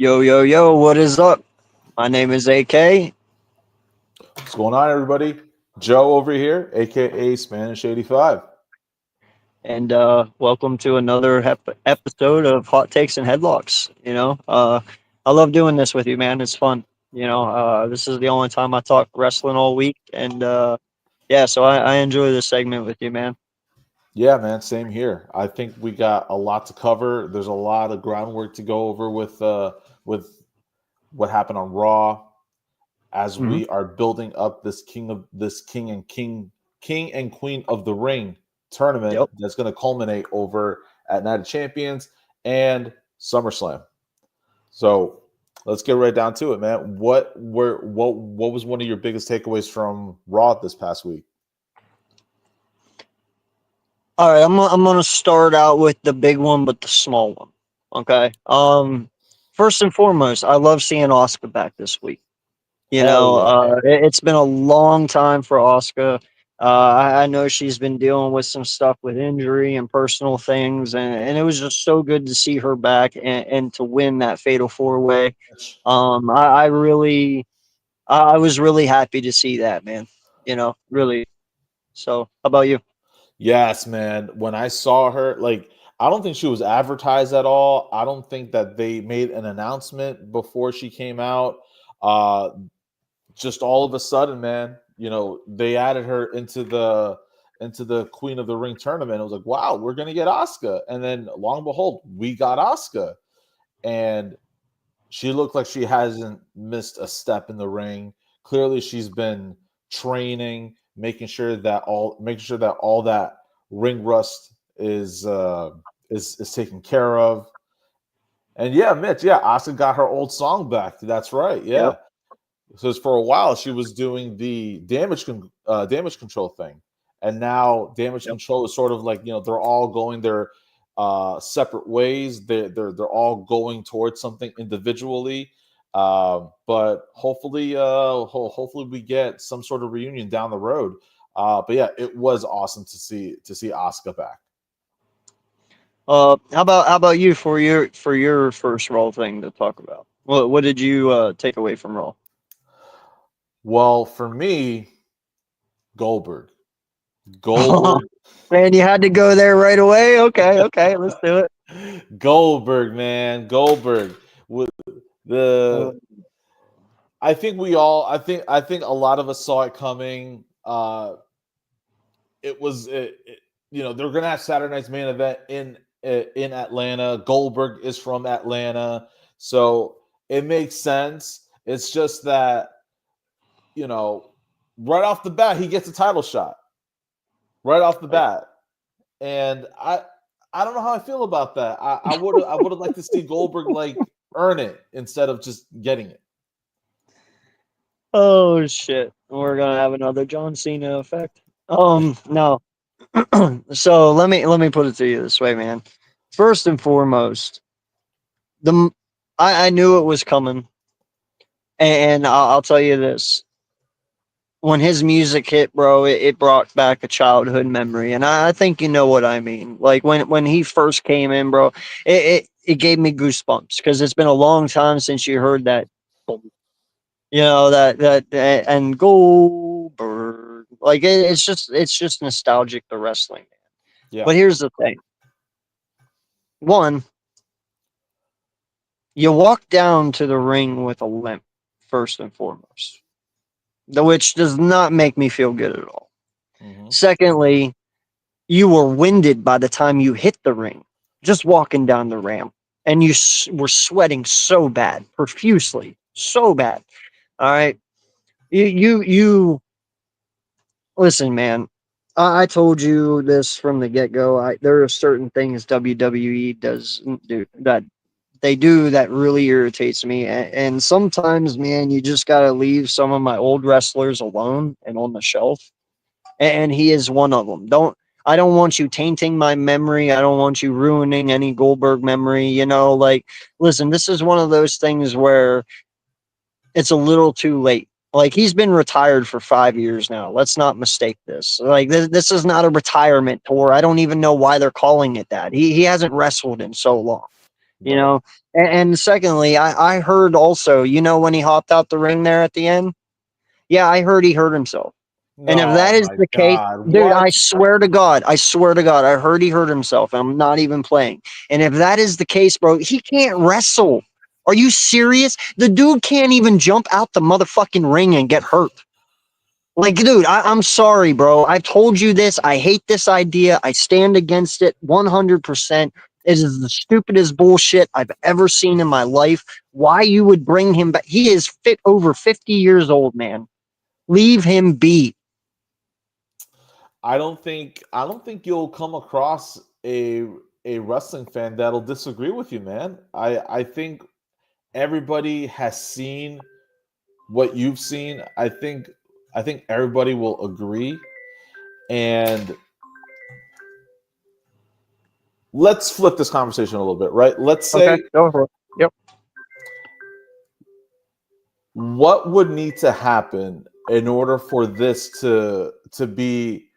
Yo, yo, yo, what is up? My name is AK. What's going on, everybody? Joe over here, aka Spanish 85. And welcome to another episode of Hot Takes and Headlocks. I love doing this with you, man. It's fun. This is the only time I talk wrestling all week. And yeah, so I enjoy this segment with you, man. Yeah, man, same here. I think we got a lot to cover. There's a lot of groundwork to go over with what happened on Raw as Hmm. we are building up this king and queen of the ring tournament Yep. that's going to culminate over at Night of Champions and SummerSlam. So let's get right down to it, man. What was one of your biggest takeaways from Raw this past week? All right, I'm gonna start out with the big one, but the small one. Okay. First and foremost, I love seeing Oscar back this week. Hell yeah. It's been a long time for Oscar. I know she's been dealing with some stuff with injury and personal things, and it was just so good to see her back and to win that fatal four way. I was really happy to see that, man. Really. So, how about you? Yes, man. When I saw her, like, I don't think she was advertised at all. I don't think that they made an announcement before she came out. Uh, just all of a sudden, man, they added her into the Queen of the Ring tournament. It was like, wow, we're gonna get Asuka, and then long and behold, we got Asuka, and she looked like she hasn't missed a step in the ring. Clearly, she's been training, making sure that all that ring rust is taken care of. And yeah, Mitch, yeah, Asuka got her old song back. That's right. Yep. Yeah, because for a while she was doing the damage control thing, and now damage Yep. control is sort of like they're all going their separate ways. They're all going towards something individually. But hopefully we get some sort of reunion down the road. But yeah, it was awesome to see Asuka back. How about you for your first role thing to talk about? What did you take away from role? Well, for me, Goldberg. Goldberg Man, you had to go there right away. Okay, okay, let's do it. Goldberg, man, Goldberg. With Uh, the, I think a lot of us saw it coming. They're gonna have Saturday night's main event in Atlanta. Goldberg is from Atlanta, so it makes sense. It's just that you know, right off the bat, he gets a title shot right off the right. bat, and I don't know how I feel about that. I would have liked to see Goldberg like earn it instead of just getting it. Oh shit, we're gonna have another John Cena effect. No. So let me put it to you this way, man. First and foremost, the m- I knew it was coming, and I'll tell you this: when his music hit, bro, it brought back a childhood memory, and I think you know what I mean. Like when he first came in, bro, it gave me goosebumps because it's been a long time since you heard that. Boom. And Goldberg, like it's just nostalgic to wrestling. Yeah, But here's the thing: one, you walk down to the ring with a limp, first and foremost, which does not make me feel good at all. hmm Secondly, you were winded by the time you hit the ring, just walking down the ramp, and you were sweating so bad, profusely, so bad. All right, you listen, man. I told you this from the get go. There are certain things WWE does do that they do that really irritates me, and sometimes, man, you just gotta leave some of my old wrestlers alone and on the shelf, and he is one of them. I don't want you tainting my memory. I don't want you ruining any Goldberg memory. Like, listen, this is one of those things where it's a little too late. Like, he's been retired for 5 years now. Let's not mistake this. Like, this is not a retirement tour. I don't even know why they're calling it that. He hasn't wrestled in so long. You Right. know, and secondly, I heard also, when he hopped out the ring there at the end, yeah, I heard he hurt himself. And if that No, is my the case, God. dude, What? I swear to God, I heard he hurt himself. I'm not even playing. And if that is the case, bro, he can't wrestle. Are you serious? The dude can't even jump out the motherfucking ring and get hurt. Like, dude, I'm sorry, bro. I've told you this. I hate this idea. I stand against it 100%. It is the stupidest bullshit I've ever seen in my life. Why you would bring him back? He is fit over 50 years old, man. Leave him be. I don't think you'll come across a wrestling fan that'll disagree with you, man. I think everybody has seen what you've seen. I think everybody will agree. And let's flip this conversation a little bit, right? Let's Okay, say go for it. Yep. what would need to happen in order for this to be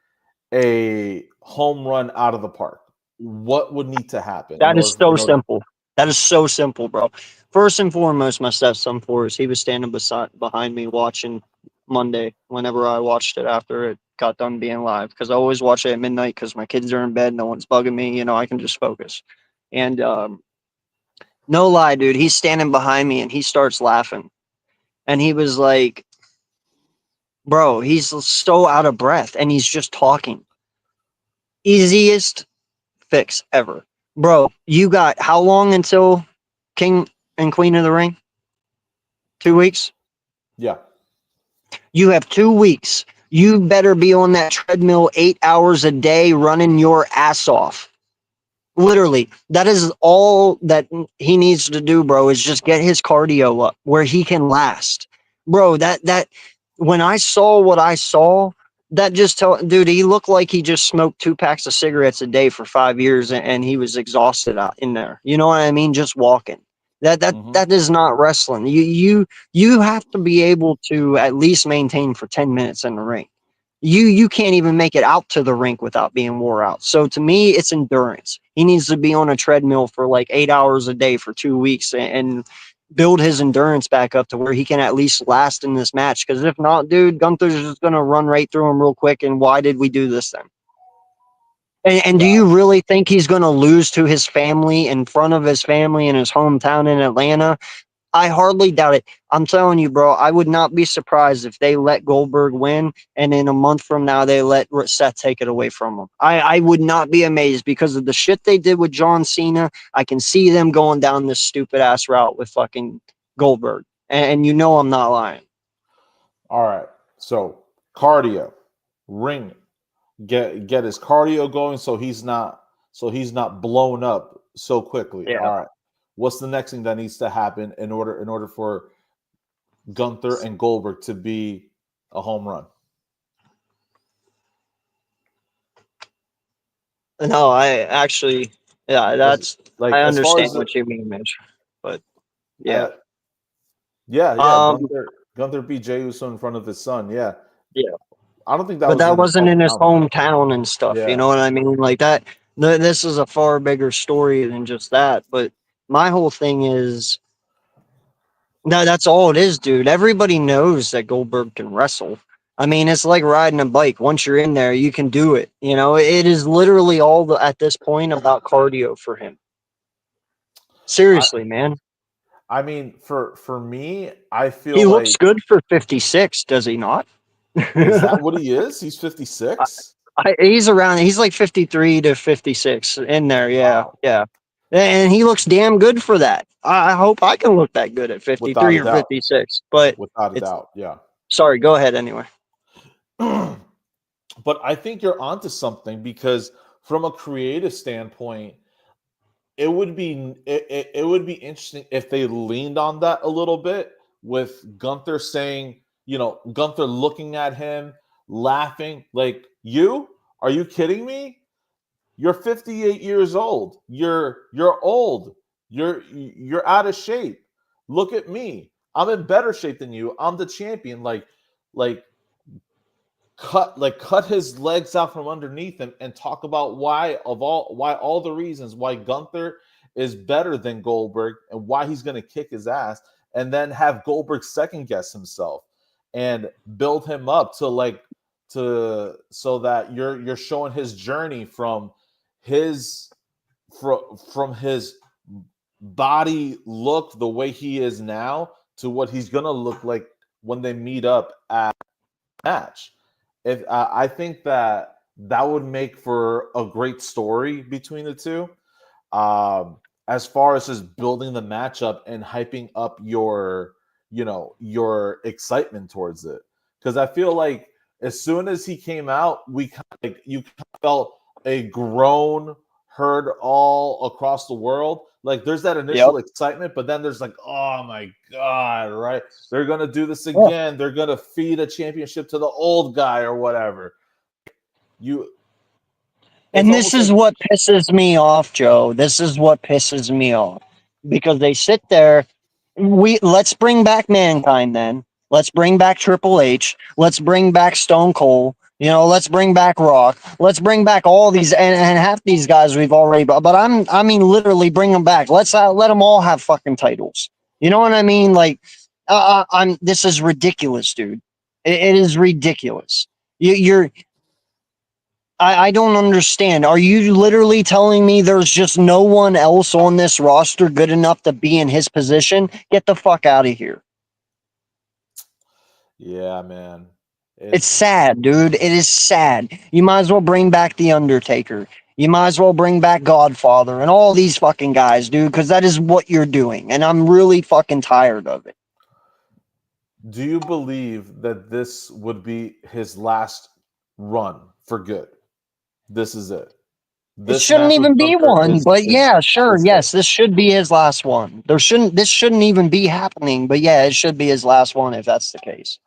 a home run out of the park? What would need to happen in That is order so in order simple. That is so simple, bro. First and foremost, my stepson Forrest, he was standing behind me watching Monday whenever I watched it after it got done being live. Because I always watch it at midnight because my kids are in bed, no one's bugging me. I can just focus. And no lie, dude, he's standing behind me and he starts laughing. And he was like, bro, he's so out of breath and he's just talking. Easiest fix ever. Bro, you got how long until King and Queen of the Ring? 2 weeks? yeah. You have 2 weeks. You better be on that treadmill 8 hours a day running your ass off. Literally, that is all that he needs to do, bro, is just get his cardio up where he can last. Bro, that when I saw what I saw, that just tell dude, he looked like he just smoked 2 packs of cigarettes a day for 5 years and he was exhausted out in there. You know what I mean? Just walking. That that Hmm. that is not wrestling. You have to be able to at least maintain for 10 minutes in the ring. You can't even make it out to the rink without being wore out. So to me, it's endurance. He needs to be on a treadmill for like 8 hours a day for 2 weeks and build his endurance back up to where he can at least last in this match. Because if not, dude, Gunther's just gonna run right through him real quick. And why did we do this then? And do you really think he's going to lose to his family in front of his family in his hometown in Atlanta? I hardly doubt it. I'm telling you, bro, I would not be surprised if they let Goldberg win and in a month from now they let Seth take it away from him. I would not be amazed because of the shit they did with John Cena. I can see them going down this stupid ass route with fucking Goldberg. And I'm not lying. All right. So cardio, ring, get his cardio going so he's not blown up so quickly. Yeah. All right. What's the next thing that needs to happen in order for Gunther and Goldberg to be a home run? No, I actually, yeah, As I like as far understand as what you mean, Mitch. But yeah. uh, yeah, Um, Gunther beat Jey Uso in front of his son. Yeah. yeah. I don't think that But was that in his wasn't in his hometown though. hometown and stuff. You Yeah. know what I mean? Like that. This is a far bigger story than just that. But my whole thing is no, that's all it is, dude. Everybody knows that Goldberg can wrestle. I mean, it's like riding a bike. Once you're in there, you can do it. It is literally at this point about cardio for him. I Seriously, man. I mean for me, I He feel looks like good for 56, does he not? is that what he is? He's 56? He's like 53 to 56 in there. Yeah. Wow. Yeah. And he looks damn good for that. I hope I can look that good at Without 53 a or doubt. 56. But Without a it's doubt. Yeah. sorry, go ahead anyway. But I think you're onto something because from a creative standpoint, it would be interesting if they leaned on that a little bit with Gunther saying, Gunther looking at him, laughing, like, you? Are you kidding me? You're 58 years old. You're old. You're out of shape. Look at me. I'm in better shape than you. I'm the champion. Like cut his legs out from underneath him and talk about why all the reasons why Gunther is better than Goldberg and why he's going to kick his ass, and then have Goldberg second guess himself and build him up to like to so that you're showing his journey his from his body look the way he is now to what he's gonna look like when they meet up at match. If I think that would make for a great story between the two. As far as just building the matchup and hyping up your excitement towards it, because I feel like as soon as he came out, you felt a groan heard all across the world. Like there's that Yep. initial excitement, but then there's like, oh my god, right? They're gonna do this Yeah. again. They're gonna feed a championship to the old guy or whatever. You, it's And this almost is like what pisses me off, Joe. This is what pisses me off. Because they sit there, let's bring back Mankind then. Let's bring back Triple H. Let's bring back Stone Cold. Let's bring back Rock. Let's bring back all these and half these guys we've already but I mean literally bring them back. Let's let them all have fucking titles. You know what I mean? Like I'm this is ridiculous, dude. It is ridiculous. You're I don't understand. Are you literally telling me there's just no one else on this roster good enough to be in his position? Get the fuck out of here. yeah, man. It's It's sad, dude. It is sad. You might as well bring back The Undertaker. You might as well bring back Godfather and all these fucking guys, dude, because that is what you're doing. And I'm really fucking tired of it. Do you believe that this would be his last run for good? This is it. It This shouldn't match with even be Gunther one, but is yeah, sure. is it. Yes, this should be his last one. This shouldn't even be happening, but yeah, it should be his last one if that's the case.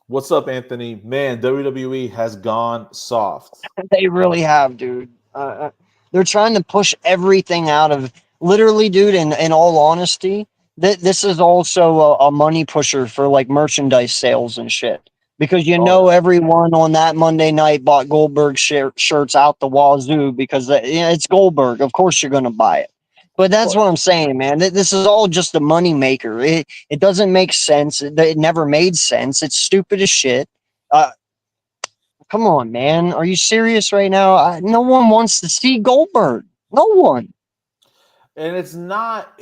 What's up, Anthony? Man, WWE has gone soft. They really have, dude. They're trying to push everything out of literally, dude. In all honesty, this is also a money pusher for like merchandise sales and shit. Because Oh yeah, everyone on that Monday night bought Goldberg shirts out the wazoo because it's Goldberg. Of course you're going to buy it. But of that's what I'm course. saying, man. This is all just a money maker. It doesn't make sense. It never made sense. It's stupid as shit. Uh, Come on, man. Are you serious right now? No one wants to see Goldberg. No one. And it's not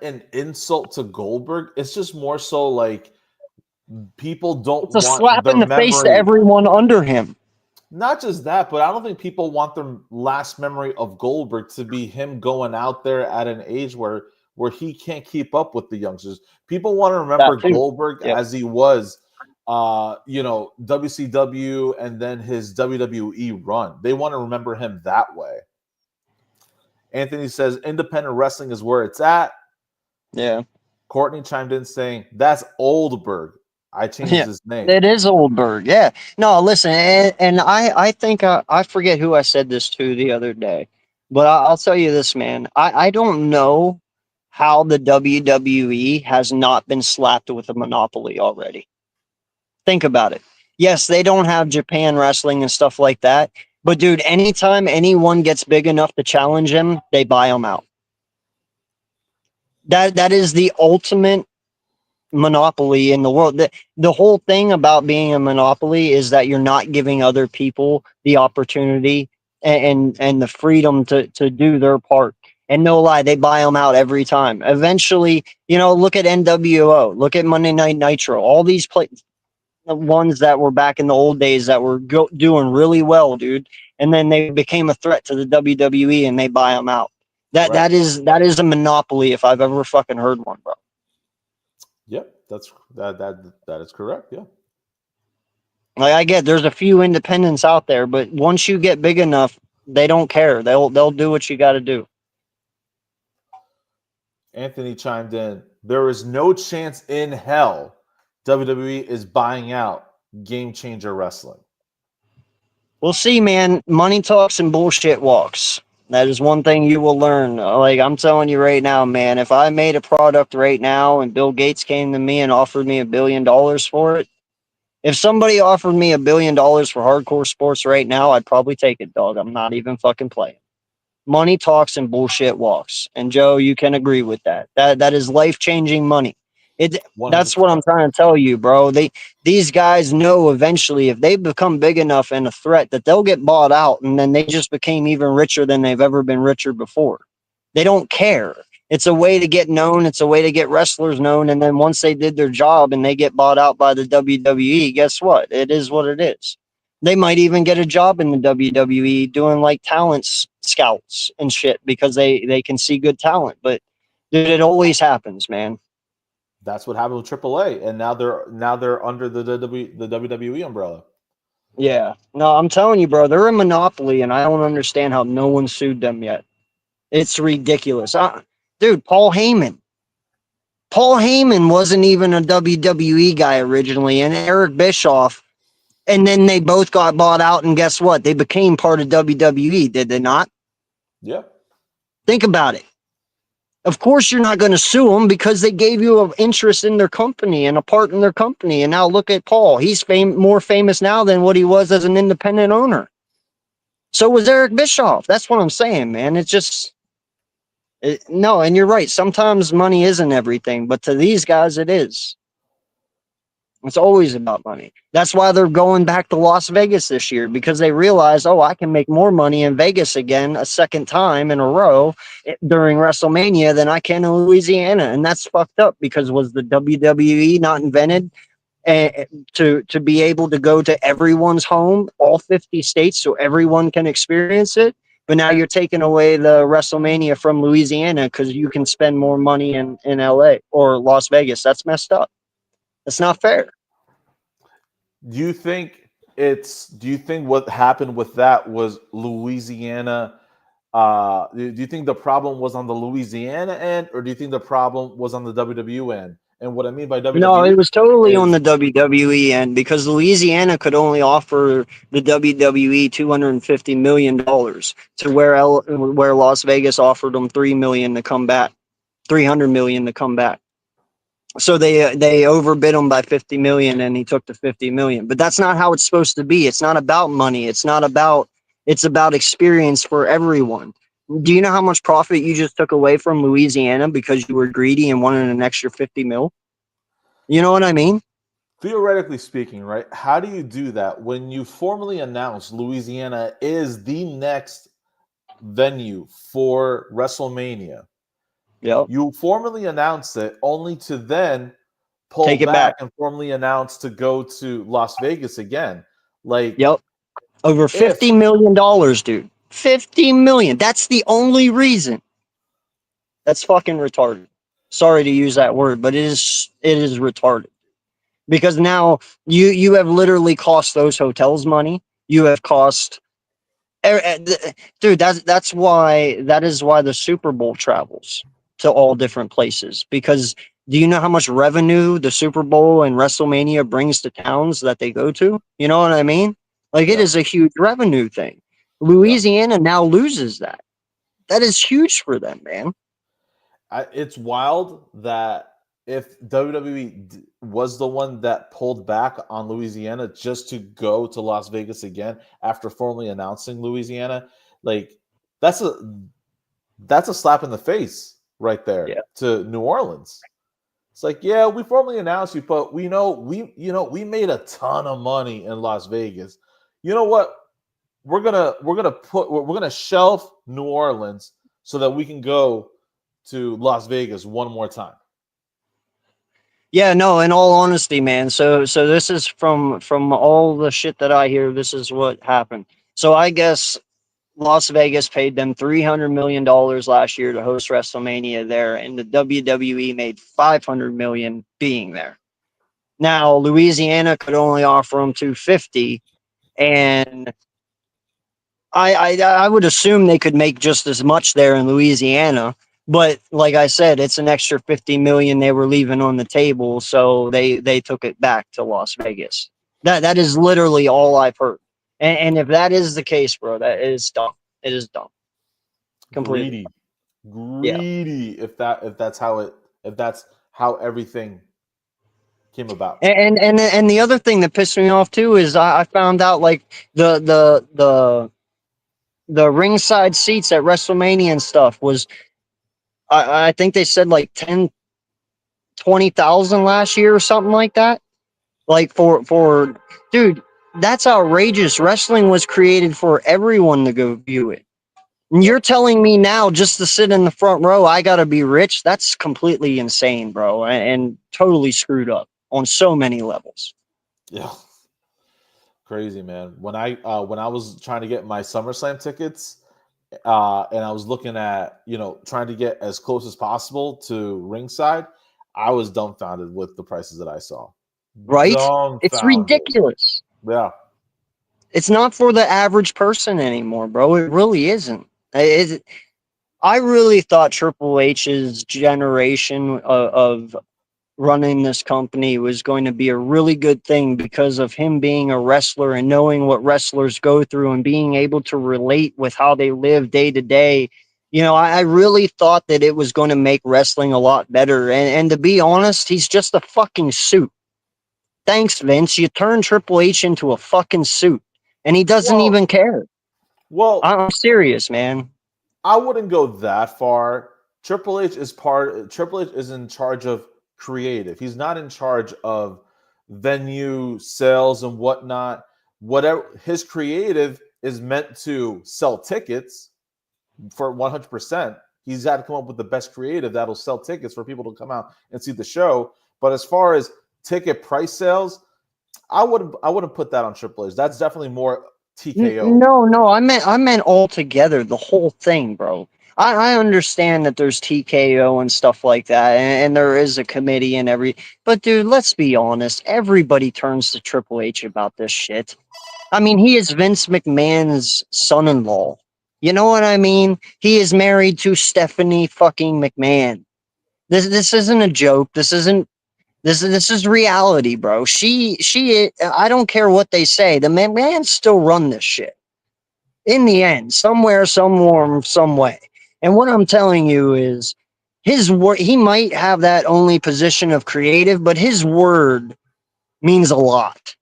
an insult to Goldberg. It's just more so like people don't It's a want slap their in the face to memory. everyone under him. Not just that, but I don't think people want their last memory of Goldberg to be him going out there at an age where he can't keep up with the youngsters. People want to That remember too. Goldberg Yep. as he was WCW and then his WWE run. They want to remember him that way. Anthony says independent wrestling is where it's at. Yeah. Courtney chimed in saying, "That's Oldberg. I changed Yeah. his name." It is Oldberg. Yeah. No, listen, and I think I forget who I said this to the other day, but I'll tell you this, man. I don't know how the WWE has not been slapped with a monopoly already. Think about it. Yes, they don't have Japan wrestling and stuff like that. But dude, anytime anyone gets big enough to challenge him, they buy them out. That is the ultimate monopoly in the world. The whole thing about being a monopoly is that you're not giving other people the opportunity and the freedom to do their part. And no lie, they buy them out every time. Eventually, look at NWO, look at Monday Night Nitro, all these the ones that were back in the old days that were doing really well, dude. And then they became a threat to the WWE and they buy them out. That Right. that is that is a monopoly if I've ever fucking heard one, bro. Yep, that is correct. Yeah. Like I get there's a few independents out there, but once you get big enough, they don't care. They'll do what you got to do. Anthony chimed in. There is no chance in hell WWE is buying out Game Changer Wrestling. We'll see, man. Money talks and bullshit walks. That is one thing you will learn. Like I'm telling you right now, man, if I made a product right now and Bill Gates came to me and offered me $1 billion for it, If somebody offered me $1 billion for hardcore sports right now, I'd probably take it, dog. I'm not even fucking playing. Money talks and bullshit walks. And Joe, you can agree with that. That is life changing money. It One hundred that's what I'm percent. trying to tell you, bro. These guys know eventually if they become big enough and a threat that they'll get bought out, and then they just became even richer than they've ever been richer before. They don't care. It's a way to get known. It's a way to get wrestlers known. And then once they did their job and they get bought out by the WWE, guess what? It is what it is. They might even get a job in the WWE doing like scouts and shit because they can see good talent. But dude, it always happens, man. That's what happened with AAA, and now they're under the WWE umbrella. Yeah. No, I'm telling you, bro, they're a monopoly, and I don't understand how no one sued them yet. It's ridiculous. Dude, Paul Heyman. Paul Heyman wasn't even a WWE guy originally, and Eric Bischoff. And then they both got bought out, and guess what? They became part of WWE, did they not? Yeah. Think about it. Of course, you're not going to sue them because they gave you an interest in their company and a part in their company. And now look at Paul. He's more famous now than what he was as an independent owner. So was Eric Bischoff. That's what I'm saying, man. It's just, no, and you're right. Sometimes money isn't everything, but to these guys, it is. It's always about money. That's why they're going back to Las Vegas this year because they realize, oh, I can make more money in Vegas again a second time in a row during WrestleMania than I can in Louisiana. And that's fucked up because was the WWE not invented to be able to go to everyone's home, all 50 states, so everyone can experience it? But now you're taking away the WrestleMania from Louisiana because you can spend more money in LA or Las Vegas. That's messed up. That's not fair. Do you think what happened with that was Louisiana? Do you think the problem was on the Louisiana end, or do you think the problem was on the WWE end? And what I mean by No, WWE it was totally on is the WWE end because Louisiana could only offer the WWE $250 million to where Las Vegas offered them 3 million to come back, 300 million to come back. So they overbid him by 50 million, and he took the 50 million. But that's not how it's supposed to be. It's not about money. It's about experience for everyone. Do you know how much profit you just took away from Louisiana because you were greedy and wanted an extra 50 mil? You know what I mean? theoretically speaking, right? How do you do that when you formally announce Louisiana is the next venue for WrestleMania? Yep. You formally announce it only to then pull Take it back back. and formally announce to go to Las Vegas again. Like, Yep. Over if $50 million, dude. 50 million. That's the only reason. That's fucking retarded. Sorry to use that word, but it is retarded. Because now you have literally cost those hotels money. You have cost dude, that is why the Super Bowl travels to all different places because do you know how much revenue the Super Bowl and WrestleMania brings to towns that they go to? You know what I mean? Like it yeah, is a huge revenue thing. yeah. Louisiana now loses that. That is huge for them, man. It's wild that if WWE was the one that pulled back on Louisiana just to go to Las Vegas again after formally announcing Louisiana, like that's a that's a slap in the face right there Yeah. to New Orleans. It's like, yeah, we formally announced you, but we made a ton of money in Las Vegas. You know what? We're gonna shelf New Orleans so that we can go to Las Vegas one more time. Yeah, no, in all honesty, man. So this is from all the shit that I hear, this is what happened. So I guess Las Vegas paid them $300 million last year to host WrestleMania there, and the WWE made 500 million being there. Now Louisiana could only offer them 250, and I would assume they could make just as much there in Louisiana. But like I said, it's an extra 50 million they were leaving on the table, so they took it back to Las Vegas. That is literally all I've heard. And if that is the case, bro, that is dumb. It is dumb. Completely. Greedy, Yeah. greedy. If that's how everything came about. And the other thing that pissed me off too is I found out like the ringside seats at WrestleMania and stuff was I think they said like 10, 20,000 last year or something like that. Like for dude, that's outrageous. Wrestling was created for everyone to go view it. And Yep. you're telling me now just to sit in the front row, I gotta be rich? That's completely insane, bro, and totally screwed up on so many levels. Yeah. Crazy, man. When I was trying to get my SummerSlam tickets, and I was looking at, trying to get as close as possible to ringside, I was dumbfounded with the prices that I saw. Right? It's Dumbfounded. ridiculous. Yeah. It's not for the average person anymore, bro. It really isn't. I really thought Triple H's generation of running this company was going to be a really good thing because of him being a wrestler and knowing what wrestlers go through and being able to relate with how they live day to day. I really thought that it was going to make wrestling a lot better. And to be honest, he's just a fucking suit. Thanks, Vince. You turned Triple H into a fucking suit, and he doesn't Well, even care. well, I'm serious, man. I wouldn't go that far. Triple H is in charge of creative. He's not in charge of venue sales and whatnot. Whatever his creative is meant to sell tickets for 100%. He's got to come up with the best creative that'll sell tickets for people to come out and see the show. But as far as ticket price sales, I wouldn't put that on Triple H. That's definitely more TKO. No, I meant altogether the whole thing, bro. I understand that there's TKO and stuff like that, and there is a committee and every. But dude, let's be honest. Everybody turns to Triple H about this shit. I mean, he is Vince McMahon's son-in-law. You know what I mean? He is married to Stephanie fucking McMahon. This isn't a joke. This is reality, bro. I don't care what they say. The man still run this shit in the end, somewhere, some way. And what I'm telling you is his word, he might have that only position of creative, but his word means a lot.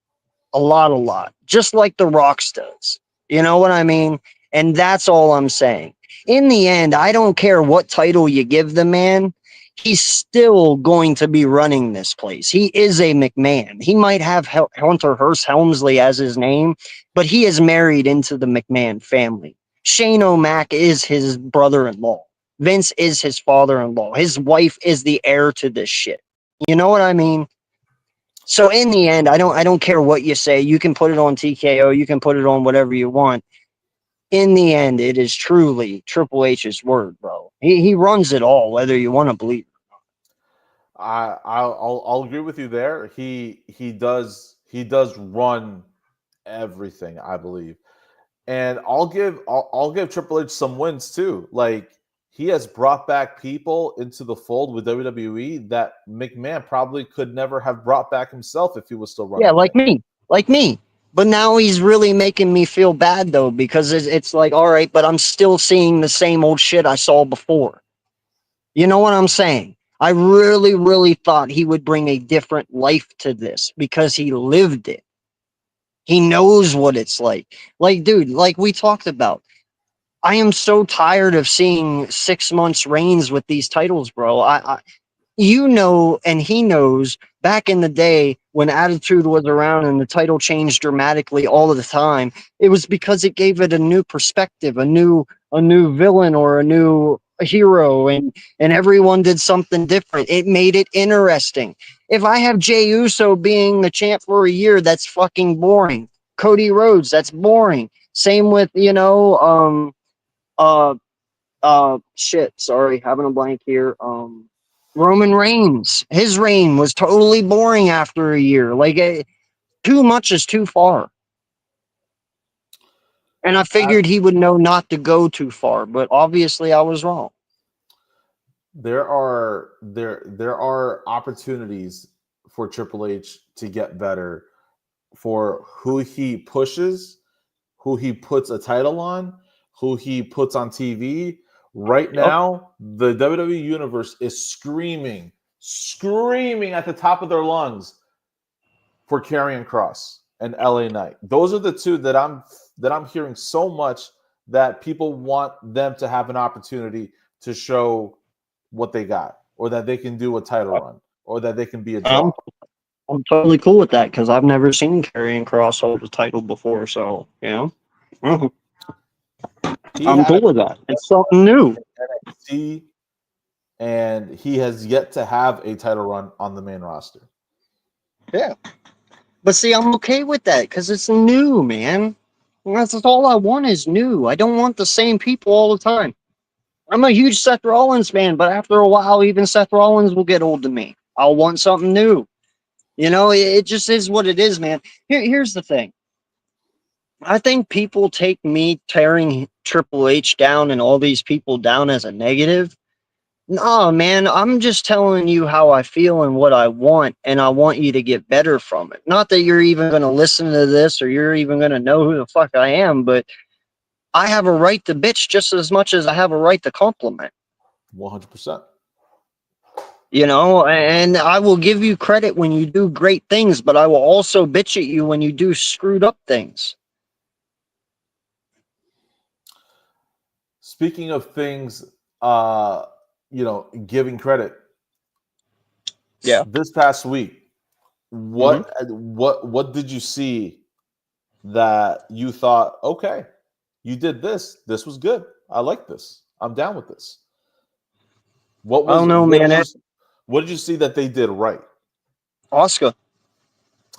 A lot, a lot. Just like The Rock's does. You know what I mean? And that's all I'm saying. In the end, I don't care what title you give the man. He's still going to be running this place. He is a McMahon. He might have Hunter Hearst Helmsley as his name, but he is married into the McMahon family. Shane O'Mac is his brother-in-law. Vince is his father-in-law. His wife is the heir to this shit. You know what I mean? So in the end, I don't care what you say. You can put it on TKO, you can put it on whatever you want. In the end, it is truly Triple H's word, bro. He runs it all, whether you want to believe. I'll agree with you there. He does run everything, I believe. And I'll give Triple H some wins too. Like, he has brought back people into the fold with WWE that McMahon probably could never have brought back himself if he was still Yeah, running like it. me, like me. But now he's really making me feel bad though, because it's like, all right, but I'm still seeing the same old shit I saw before. You know what I'm saying? I really, really thought he would bring a different life to this because he lived it. He knows what it's like. Like, dude, like we talked about, I am so tired of seeing 6 months reigns with these titles, bro. And he knows back in the day when Attitude was around and the title changed dramatically all of the time, it was because it gave it a new perspective, a new villain or a new hero, and everyone did something different. It made it interesting. If I have Jey Uso being the champ for a year, that's fucking boring. Cody Rhodes, that's boring. Same with, uh shit, sorry, having a blank here. Roman Reigns, his reign was totally boring after a year. Like, too much is too far. And I I, figured he would know not to go too far, but obviously I was wrong. there are opportunities for Triple H to get better, for who he pushes, who he puts a title on, who he puts on TV. Right Yep. now, the WWE universe is screaming at the top of their lungs for Karrion Kross and LA Knight. Those are the two that I'm hearing so much that people want them to have an opportunity to show what they got, or that they can do a title run, or that they can be a I'm draw. I'm totally cool with that because I've never seen Karrion Kross hold the title before. So mhm. He I'm had cool a with that. It's something new. NXT, and he has yet to have a title run on the main roster. Yeah, but see, I'm okay with that because it's new, man. That's all I want is new. I don't want the same people all the time. I'm a huge Seth Rollins fan, but after a while, even Seth Rollins will get old to me. I'll want something new. It just is what it is, man. Here's the thing. I think people take me tearing Triple H down and all these people down as a negative. No, man, I'm just telling you how I feel and what I want, and I want you to get better from it. Not that you're even going to listen to this or you're even going to know who the fuck I am, but I have a right to bitch just as much as I have a right to compliment. 100%. And I will give you credit when you do great things, but I will also bitch at you when you do screwed up things. Speaking of things, giving credit. Yeah. This past week, hmm what did you see that you thought, okay, you did this. This was good. I like this. I'm down with this. What I was don't know, what man. was what did you see that they did right? Oscar.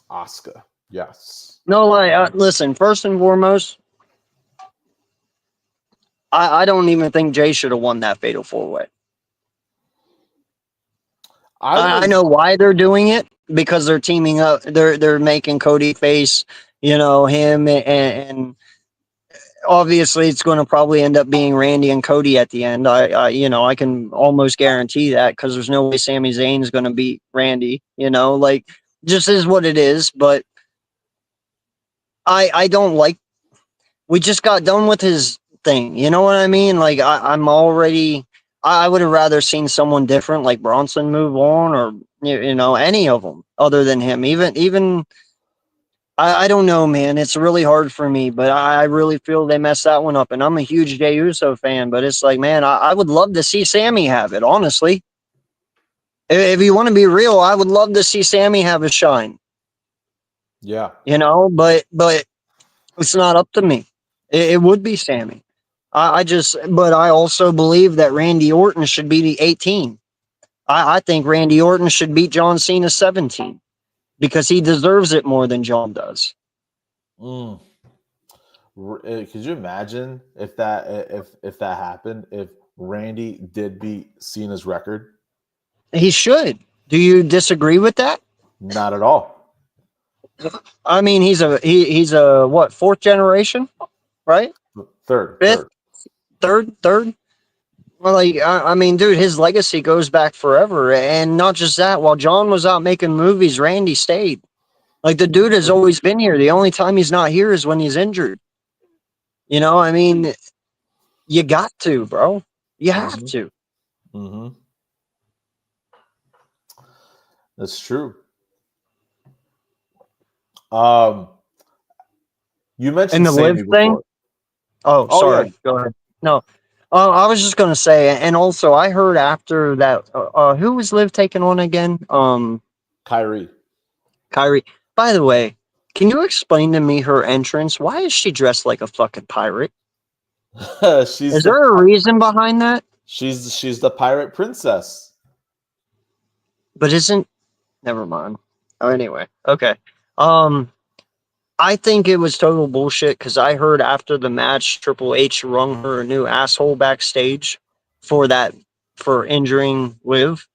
Oscar. Yes. No, listen, first and foremost, I don't even think Jay should have won that fatal four way. I I was know why they're doing it because they're teaming up. They're making Cody face, him, and obviously it's going to probably end up being Randy and Cody at the end. I can almost guarantee that because there's no way Sami Zayn is going to beat Randy. Like just is what it is. But I don't like. We just got done with his thing. You know what I mean? Like I'm already. I would have rather seen someone different, like Bronson, move on, or any of them other than him. Even I don't know, man. It's really hard for me, but I really feel they messed that one up. And I'm a huge Jey Uso fan, but it's like, man, I would love to see Sammy have it. Honestly, if you want to be real, I would love to see Sammy have a shine. yeah. But it's not up to me. It would be Sammy. But I also believe that Randy Orton should be the 18. I think Randy Orton should beat John Cena 17 because he deserves it more than John does. Mm. Could you imagine if that happened? If Randy did beat Cena's record? He should. Do you disagree with that? Not at all. I mean, he's a what, fourth generation, right? Third, Fifth, third. third. Well, like I mean, dude, his legacy goes back forever, and not just that. While John was out making movies, Randy stayed. Like the dude has always been here. The only time he's not here is when he's injured. I mean, you got to, bro. You have Mm-hmm. to. Mm-hmm. That's true. Um, you And mentioned the live Sammy thing. before. Oh, Oh yeah, sorry. Go ahead. No. I was just gonna say, and also I heard after that, who was Liv taking on again? Kyrie. Kyrie. By the way, can you explain to me her entrance? Why is she dressed like a fucking pirate? she's Is the there a reason behind that? she's the pirate princess. But isn't never mind. Oh, anyway, okay. Um, I think it was total bullshit because I heard after the match, Triple H rung her a new asshole backstage for that for injuring Liv.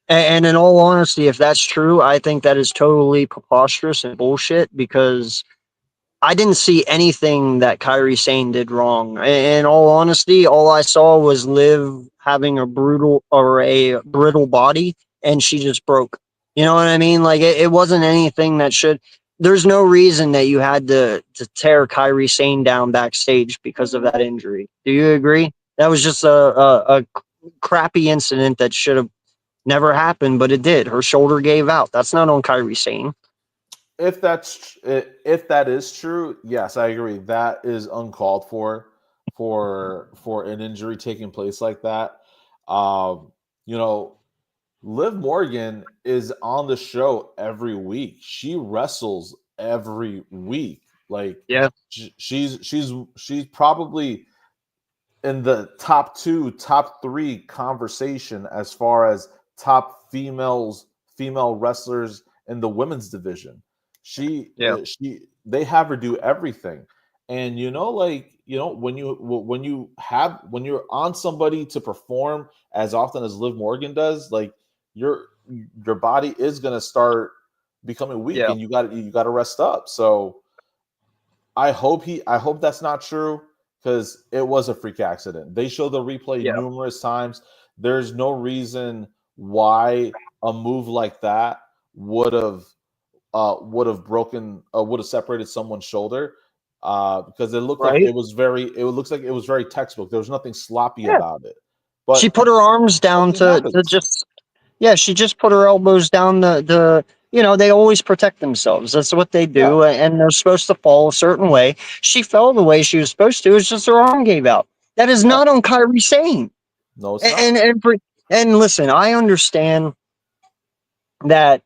And in all honesty, if that's true, I think that is totally preposterous and bullshit because I didn't see anything that Kyrie Sane did wrong. In all honesty, all I saw was Liv having a brittle body, and she just broke. You know what I mean? Like it wasn't anything that should. There's no reason that you had to tear Kyrie Sane down backstage because of that injury. Do you agree? That was just a crappy incident that should have never happened, but it did. Her shoulder gave out. That's not on Kyrie Sane. if that is true, yes, I agree. That is uncalled for an injury taking place like that. Um, you know, Liv Morgan is on the show every week. She wrestles every week. Like Yeah. she's probably in the top two, top three conversation as far as top female wrestlers in the women's division. Yeah. She they have her do everything, and like when you're on somebody to perform as often as Liv Morgan does, like your your body is gonna start becoming weak, Yeah. and you got to rest up. So I hope that's not true because it was a freak accident. They show the replay Yeah. numerous times. There's no reason why a move like that would have would have separated someone's shoulder because Right. it looks like it was very textbook. There was nothing sloppy Yeah. about it. She But put her arms down something to happens. just, yeah, she just put her elbows down they always protect themselves. That's what they Yeah, do. And they're supposed to fall a certain way. She fell the way she was supposed to. It's just her arm gave out. That is yeah. not on Kyrie Sane. No, it's And, not. and listen, I understand that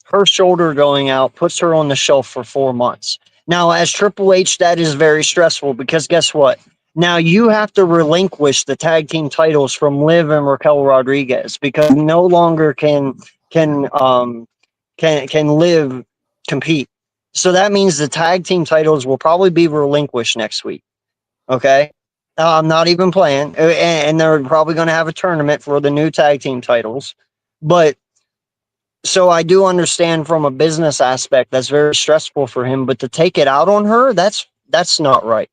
her shoulder going out puts her on the shelf for 4 months. Now, as Triple H, that is very stressful because guess what? Now you have to relinquish the tag team titles from Liv and Raquel Rodriguez because no longer can um can Liv compete. So that means the tag team titles will probably be relinquished next week. Okay. I'm not even playing, and they're probably going to have a tournament for the new tag team titles. But so I do understand from a business aspect that's very stressful for him, but to take it out on her, that's not right.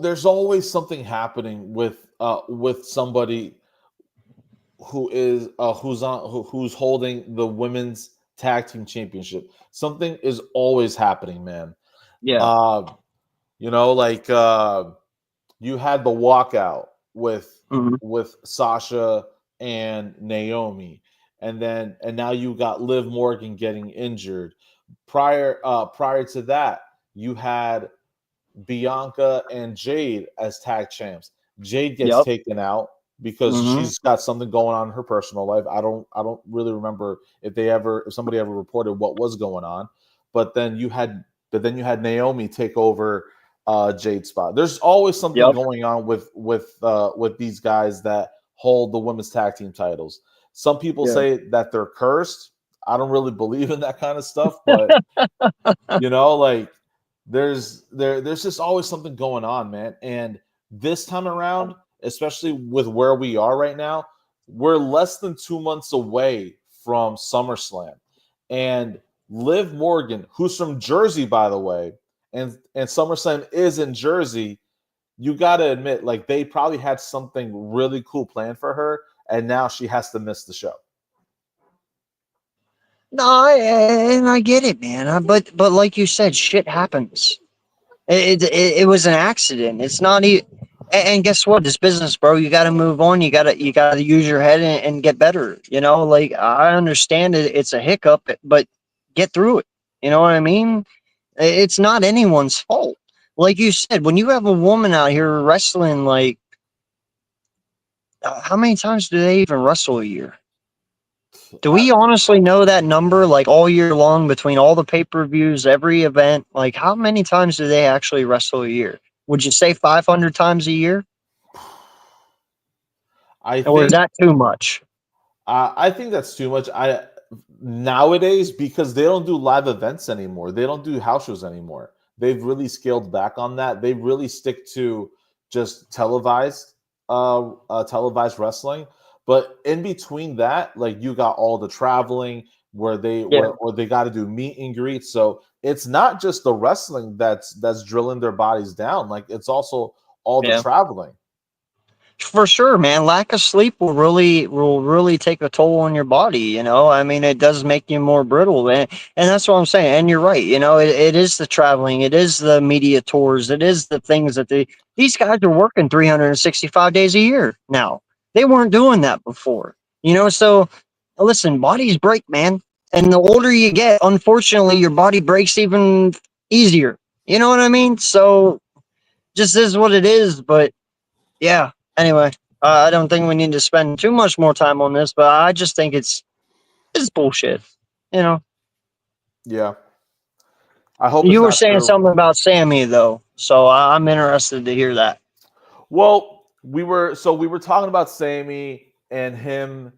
There's always something happening with somebody who's holding the women's tag team championship. Something is always happening, man. Yeah. Uh, like you had the walkout Mhm. with Sasha and Naomi, and now you got Liv Morgan getting injured. Prior to that, you had Bianca and Jade as tag champs. Jade gets Yep. taken out because Mhm. she's got something going on in her personal life. I don't really remember if somebody ever reported what was going on. But then you had Naomi take over Jade's spot. There's always something Yep. going on with these guys that hold the women's tag team titles. Some people Yeah. say that they're cursed. I don't really believe in that kind of stuff, but like there's just always something going on, man. And this time around, especially with where we are right now, we're less than 2 months away from SummerSlam. And Liv Morgan, who's from Jersey, by the way, and SummerSlam is in Jersey, you got to admit, like, they probably had something really cool planned for her, and now she has to miss the show. No, and I get it, man. But like you said, shit happens. It was an accident. It's not even. And guess what? This business, bro. You got to move on. You got to use your head and get better. Like I understand it. It's a hiccup, but get through it. You know what I mean? It's not anyone's fault. Like you said, when you have a woman out here wrestling, like how many times do they even wrestle a year? Do I, we honestly know that number, like all year long between all the pay per views, every event? Like, how many times do they actually wrestle a year? Would you say 500 times a year? I Or is think that too much? I think that's too much. I Nowadays, because they don't do live events anymore. They don't do house shows anymore. They've really scaled back on that. They really stick to just televised wrestling. But in between that, like you got all the traveling Yeah, where they got to do meet and greets. So it's not just the wrestling that's drilling their bodies down. Like it's also all the yeah. traveling. For sure, man. Lack of sleep will really take a toll on your body. I mean, it does make you more brittle, and that's what I'm saying. And you're right. It is the traveling, it is the media tours, it is the things that these guys are working 365 days a year now. They weren't doing that before. So listen, bodies break, man. And the older you get, unfortunately, your body breaks even easier. You know what I mean? So just is what it is. But yeah, anyway, I don't think we need to spend too much more time on this, but I just think it's bullshit. You know, Yeah. I hope it's you were not saying true. something about Sammy though, so I'm interested to hear that. Well, we were talking about Sammy and him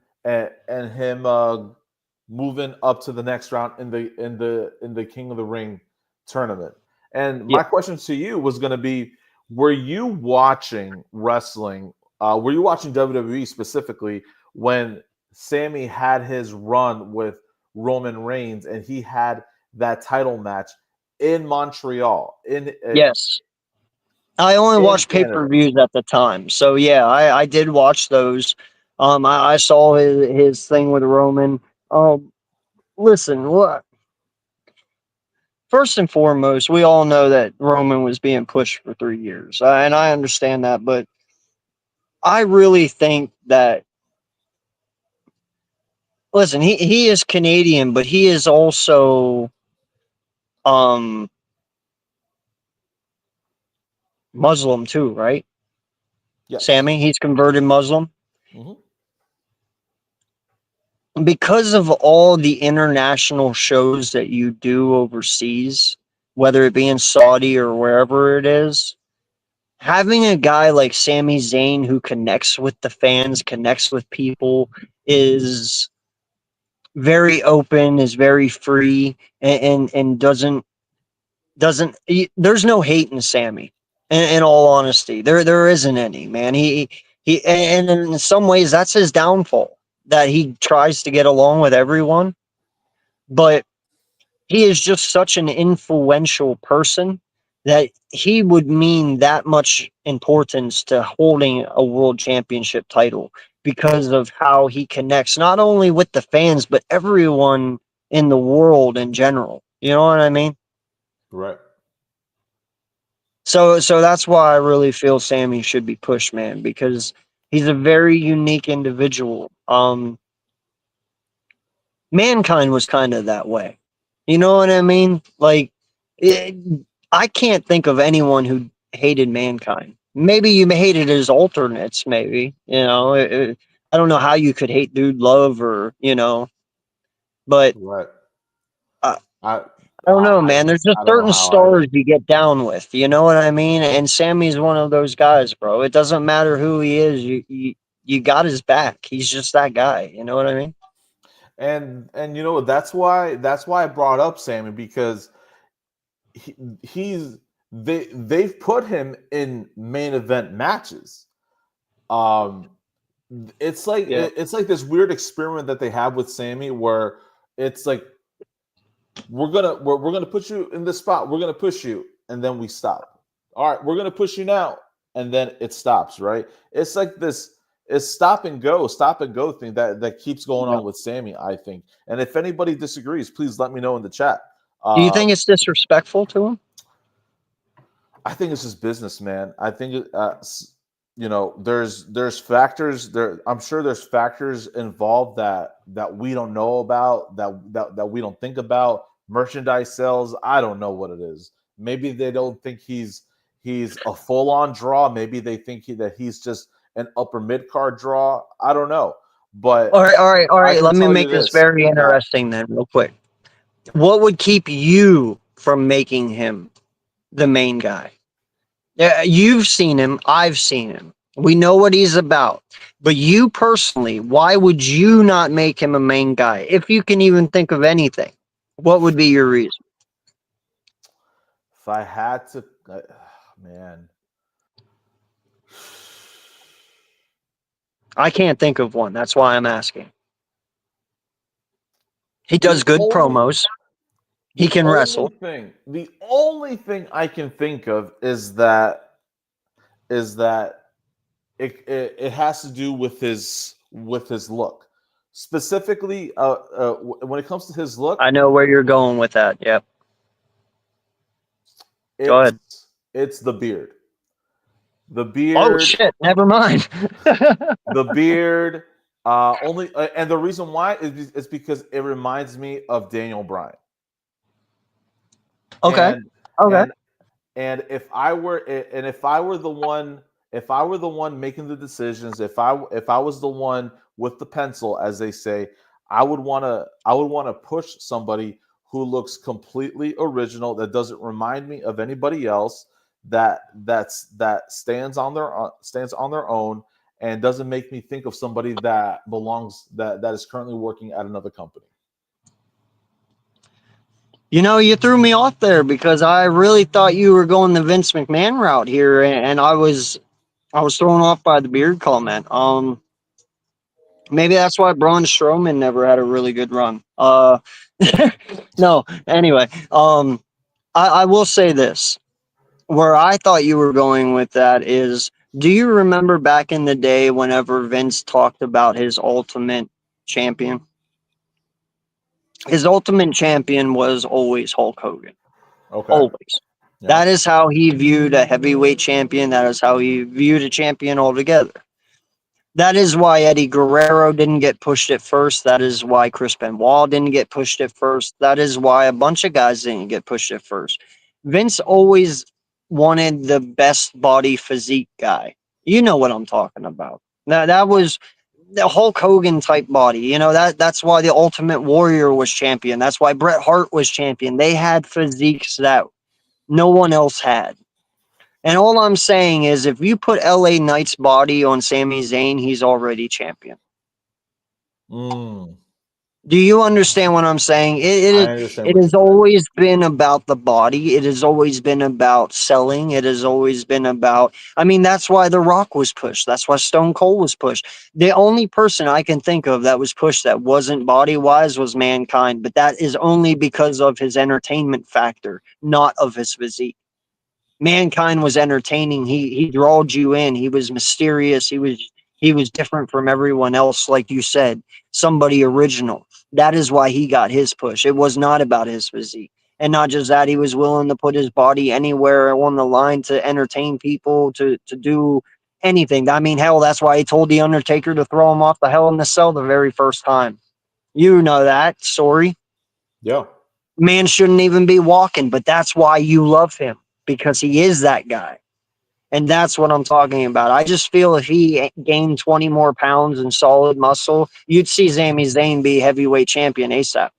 moving up to the next round in the King of the Ring tournament. And Yeah. my question to you was going to be: were you watching wrestling? Were you watching WWE specifically when Sammy had his run with Roman Reigns and he had that title match in Montreal Yes. I only in watched pay per Canada? views at the time, so yeah, I did watch those. I saw his thing with Roman. Listen, what? First and foremost, we all know that Roman was being pushed for 3 years, and I understand that. But I really think that, listen, he is Canadian, but he is also um Muslim too, right? Yes. Sammy, he's converted Muslim. Hmm. Because of all the international shows that you do overseas, whether it be in Saudi or wherever it is, having a guy like Sami Zayn who connects with the fans, connects with people, is very open, is very free, and doesn't there's no hate in Sammy. In all honesty, there isn't any, man. He and in some ways that's his downfall, that he tries to get along with everyone, but he is just such an influential person that he would mean that much importance to holding a world championship title because of how he connects not only with the fans but everyone in the world in general. You know what I mean? Right. So that's why I really feel Sammy should be pushed, man, because he's a very unique individual. Mankind was kind of that way. You know what I mean? Like, it, I can't think of anyone who hated Mankind. Maybe you hated his alternates, maybe. I don't know how you could hate Dude Love or, but Right. I, I I don't know, I man. There's just I don't know certain how stars either. you get down with. You know what I mean? And Sammy's one of those guys, bro. It doesn't matter who he is. You got his back. He's just that guy. You know what I mean? And you know what? That's why I brought up Sammy because he, he's they've put him in main event matches. Um, it's like Yeah. it's like this weird experiment that they have with Sammy where it's like we're gonna put you in this spot. We're gonna push you, and then we stop. All right, we're gonna push you now, and then it stops. Right? It's like this. It's stop and go thing that keeps going Yeah. on with Sammy. I think, and if anybody disagrees, please let me know in the chat. Do you Uh, think it's disrespectful to him? I think it's just business, man. I think there's factors there. I'm sure there's factors involved that we don't know about, that we don't think about. Merchandise sales. I don't know what it is. Maybe they don't think he's a full on draw. Maybe they think that he's just an upper mid card draw. I don't know, but All right, all right, all I right. can Let me tell you make this this very that interesting then, real quick. What would keep you from making him the main guy? Yeah, you've seen him. I've seen him. We know what he's about. But you personally, why would you not make him a main guy? If you can even think of anything, what would be your reason? if I had to, man. I can't think of one. That's why I'm asking. He The does good only promos. He The can only wrestle. thing, the only thing I can think of is that it has to do with his look. Specifically, when it comes to his look, I know where you're going with that. Yep. Go it's ahead. it's the beard. The Oh beard, shit! Never mind. the beard. Only, and the reason why is because it reminds me of Daniel Bryan. Okay. And Okay. and and if I were the one, making the decisions, if I was the one with the pencil, as they say, I would want to push somebody who looks completely original, that doesn't remind me of anybody else, that stands on their own, and doesn't make me think of somebody that belongs, that is currently working at another company. You know, you threw me off there because I really thought you were going the Vince McMahon route here, and I was thrown off by the beard comment. Maybe that's why Braun Strowman never had a really good run. No. Anyway, I will say this. Where I thought you were going with that is, do you remember back in the day whenever Vince talked about his ultimate champion? His ultimate champion was always Hulk Hogan. Okay. Always. Yeah. That is how he viewed a heavyweight champion. That is how he viewed a champion altogether. That is why Eddie Guerrero didn't get pushed at first. That is why Chris Benoit didn't get pushed at first. That is why a bunch of guys didn't get pushed at first. Vince always wanted the best body physique guy. You know what I'm talking about. That was the Hulk Hogan type body. You know, that's why the Ultimate Warrior was champion. That's why Bret Hart was champion. They had physiques that no one else had. And all I'm saying is, if you put LA Knight's body on Sami Zayn, he's already champion. Mm, Do you understand what I'm saying? I understand It what has you're saying. always been about the body. It has always been about selling. It has always been about. I mean, that's why The Rock was pushed. That's why Stone Cold was pushed. The only person I can think of that was pushed that wasn't body wise was Mankind, but that is only because of his entertainment factor, not of his physique. Mankind was entertaining. He drawed you in. He was mysterious. He was different from everyone else, like you said, somebody original. That is why he got his push. It was not about his physique. And not just that, he was willing to put his body anywhere on the line to entertain people, to do anything. I mean, hell, that's why he told The Undertaker to throw him off the Hell in the Cell the very first time. You know that story. Yeah. Man shouldn't even be walking, but that's why you love him, because he is that guy. And that's what I'm talking about. I just feel if he gained 20 more pounds and solid muscle, you'd see Sami Zayn be heavyweight champion ASAP.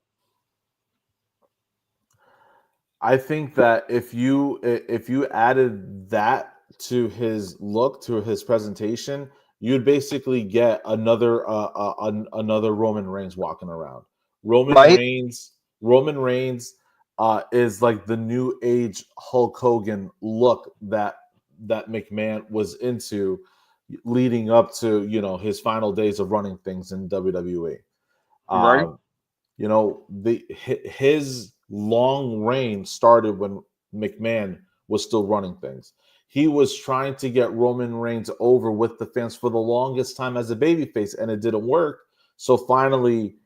I think that if you added that to his look, to his presentation, you'd basically get another Roman Reigns walking around. Roman Right? Reigns, Roman Reigns, is like the new age Hulk Hogan look that McMahon was into, leading up to, his final days of running things in WWE. Right? His long reign started when McMahon was still running things. He was trying to get Roman Reigns over with the fans for the longest time as a babyface, and it didn't work. So finally,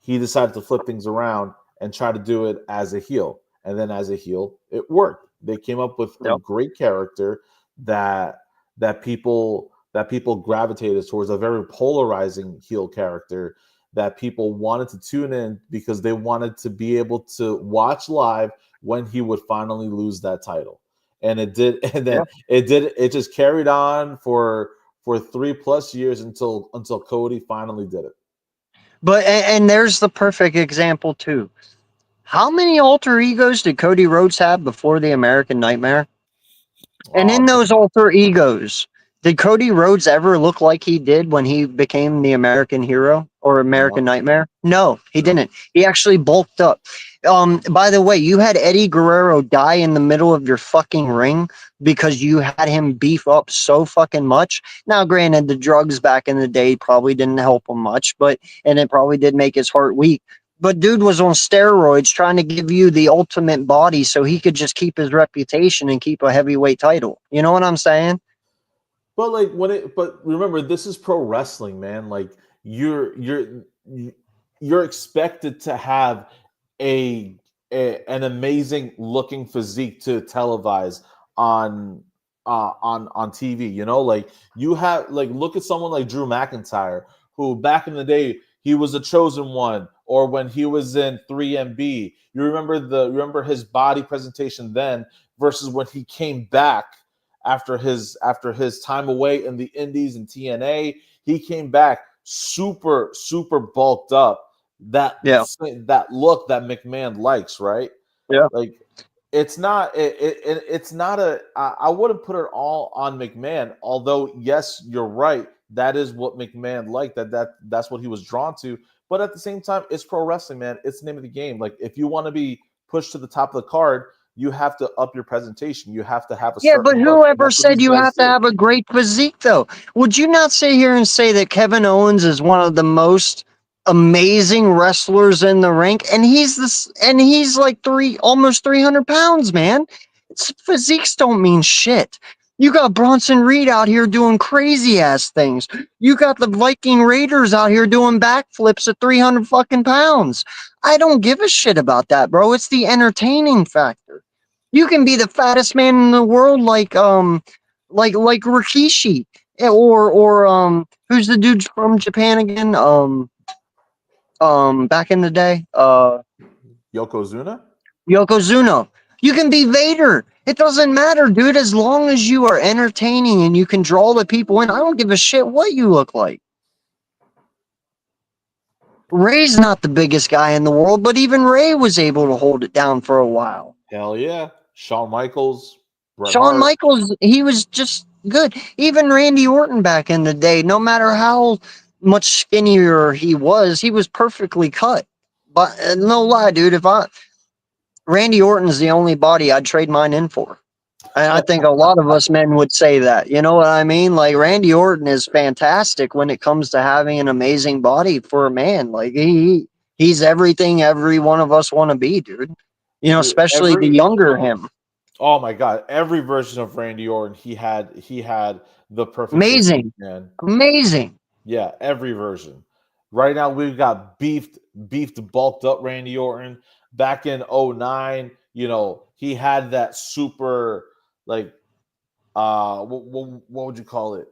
he decided to flip things around and try to do it as a heel. And then as a heel, it worked. They came up with a Yep. great character that that people gravitated towards, a very polarizing heel character that people wanted to tune in because they wanted to be able to watch live when he would finally lose that title. And it did, and then Yeah. it just carried on for 3+ years until Cody finally did it. But and there's the perfect example too. How many alter egos did Cody Rhodes have before the American Nightmare? And in Oh, those alter egos, did Cody Rhodes ever look like he did when he became the American hero or American no, Nightmare? No, he no. didn't. He actually bulked up. By the way, you had Eddie Guerrero die in the middle of your fucking ring because you had him beef up so fucking much. Now, granted, the drugs back in the day probably didn't help him much, and it probably did make his heart weak. But dude was on steroids trying to give you the ultimate body so he could just keep his reputation and keep a heavyweight title. You know what I'm saying? But like but remember, this is pro wrestling, man. Like you're expected to have a, an amazing looking physique to televise on on TV. Like you have, like, look at someone like Drew McIntyre, who back in the day he was a chosen one, or when he was in 3MB. You remember his body presentation then versus when he came back after his time away in the Indies and TNA. He came back super super bulked up. That Yeah. that look that McMahon likes, right? Yeah. Like it's not a I wouldn't put it all on McMahon, although yes, you're right. That is what McMahon liked. That's what he was drawn to. But at the same time, it's pro wrestling, man. It's the name of the game. Like if you want to be pushed to the top of the card, you have to up your presentation. You have to have a Yeah, but certain look. And whoever that's what said these you guys have to do. have a great physique, though? Would you not sit here and say that Kevin Owens is one of the most amazing wrestlers in the ring, and he's like almost 300 pounds, man. Physiques don't mean shit. You got Bronson Reed out here doing crazy ass things. You got the Viking Raiders out here doing backflips at 300 fucking pounds. I don't give a shit about that, bro. It's the entertaining factor. You can be the fattest man in the world, like Rikishi, or who's the dude from Japan again? Back in the day, Yokozuna? Yokozuna. You can be Vader. It doesn't matter, dude. As long as you are entertaining and you can draw the people in, I don't give a shit what you look like. Ray's not the biggest guy in the world, but even Ray was able to hold it down for a while. Hell yeah. Shawn Michaels, Bret Shawn Hart. Michaels, he was just good. Even Randy Orton back in the day, no matter how much skinnier he was perfectly cut. But no lie, dude, if I Randy Orton's the only body I'd trade mine in for. And I think a lot of us men would say that. You know what I mean? Like Randy Orton is fantastic when it comes to having an amazing body for a man. Like he's everything every one of us want to be, dude. You know, Dude, especially the every younger him. oh my god, every version of Randy Orton, he had the perfect physique, Amazing. man. Amazing. Yeah, every version. Right now we've got beefed, bulked up Randy Orton. Back in '09, he had that super like what would you call it?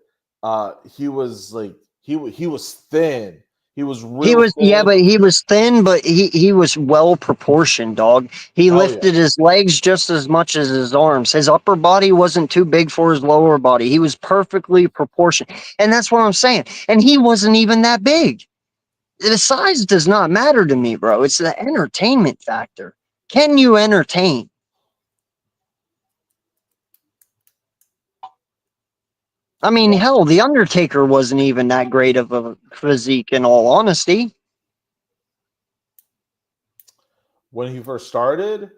He was like he was thin. He was He real was, yeah, thin. but he was thin, but he was well proportioned, dog. He Hell yeah. lifted his legs just as much as his arms. His upper body wasn't too big for his lower body. He was perfectly proportioned. And that's what I'm saying. And he wasn't even that big. The size does not matter to me, bro. It's the entertainment factor. Can you entertain? I mean, Yeah. hell, The Undertaker wasn't even that great of a physique, in all honesty, When he first started, the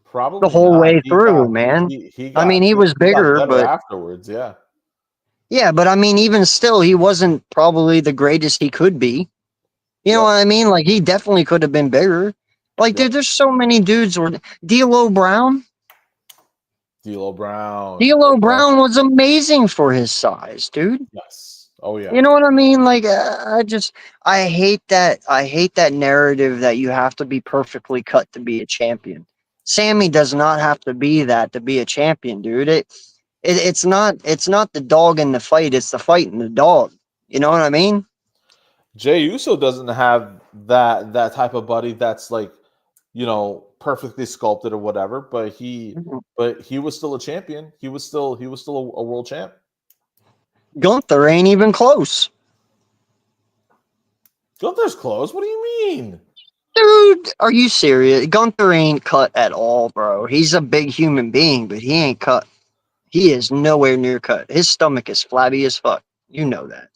probably whole not. way He got through, he man. he, he I got mean, he he, was he got bigger, better but afterwards. Yeah. yeah, but I mean, even still, he wasn't probably the greatest he could be. You know Yep. what I mean? Like, he definitely could have been bigger. Like, Yep. dude, there's so many dudes. D'Lo Brown. D'Lo Brown. D'Lo Okay. Brown was amazing for his size, dude. Yes. Oh yeah. You know what I mean? Like, I hate that. I hate that narrative that you have to be perfectly cut to be a champion. Sammy does not have to be that to be a champion, dude. It's not the dog in the fight. It's the fight in the dog. You know what I mean? Jay Uso doesn't have that type of body that's like, perfectly sculpted or whatever, but he was still a champion. He was still a world champ. Gunther ain't even close. Gunther's close. What do you mean? Dude, are you serious? Gunther ain't cut at all, bro. He's a big human being, but he ain't cut. He is nowhere near cut. His stomach is flabby as fuck. You know that.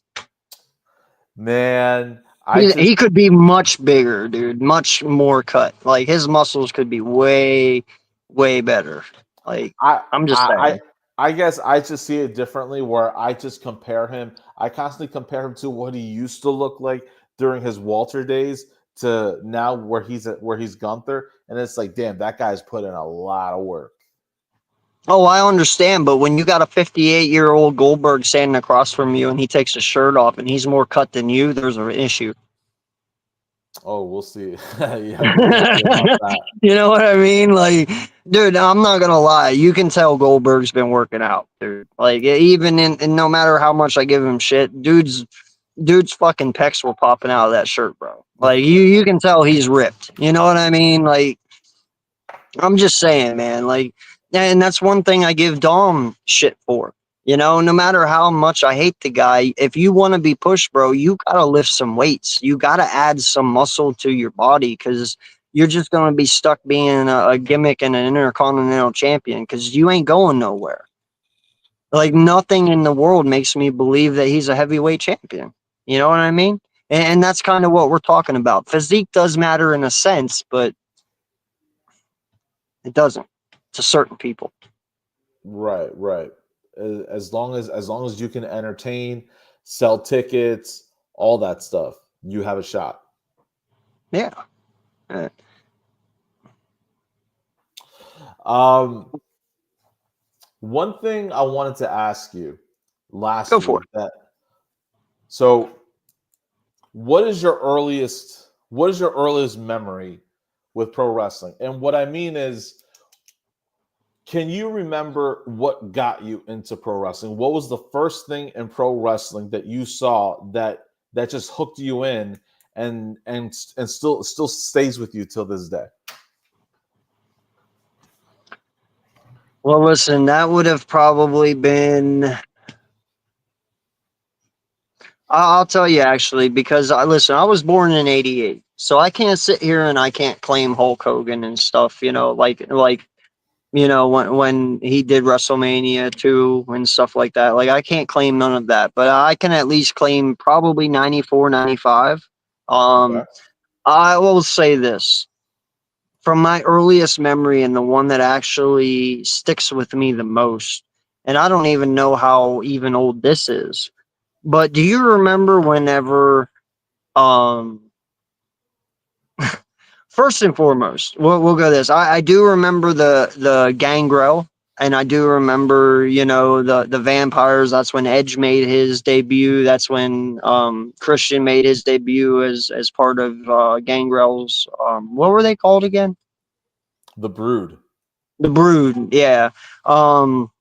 Man, I He, just he could be much bigger, dude. Much more cut. Like his muscles could be way, way better. Like I I'm just I I saying. I guess I just see it differently where I just compare him. I constantly compare him to what he used to look like during his Walter days to now where he's Gunther, and it's like, damn, that guy's put in a lot of work. Oh, I understand, but when you got a 58-year-old Goldberg standing across from you and he takes his shirt off and he's more cut than you, there's an issue. Oh, we'll see. Yeah, we'll see about that. You know what I mean? Like, dude, I'm not gonna lie. You can tell Goldberg's been working out, dude. Like, even in no matter how much I give him shit, dude's dude's fucking pecs were popping out of that shirt, bro. Like you can tell he's ripped. You know what I mean? Like I'm just saying, man. Like, and that's one thing I give Dom shit for. You know, no matter how much I hate the guy, if you want to be pushed, bro, you gotta lift some weights. You gotta add some muscle to your body because you're just gonna be stuck being a gimmick and an intercontinental champion because you ain't going nowhere. Like nothing in the world makes me believe that he's a heavyweight champion. You know what I mean? And that's kind of what we're talking about. Physique does matter in a sense, but it doesn't to certain people. Right, right. As long as you can entertain, sell tickets, all that stuff, you have a shot. Yeah. Uh, Um, One thing I wanted to ask you, Go for lastly, it. that so what is your earliest memory with pro wrestling? And what I mean is, can you remember what got you into pro wrestling? What was the first thing in pro wrestling that you saw that just hooked you in and still stays with you till this day? Well, listen, that would have probably been. I'll tell you actually, because I listen. I was born in '88, so I can't sit here and I can't claim Hulk Hogan and stuff. You know, like when he did WrestleMania 2 and stuff like that. Like I can't claim none of that, but I can at least claim probably 94, 95. Okay. Um, I will say this from my earliest memory and the one that actually sticks with me the most. And I don't even know how even old this is. But do you remember whenever um first and foremost, we'll go this. I do remember the Gangrel, and I do remember the vampires. That's when Edge made his debut. That's when Christian made his debut as part of Gangrel's. What were they called again? The Brood. The Brood. Yeah. Um,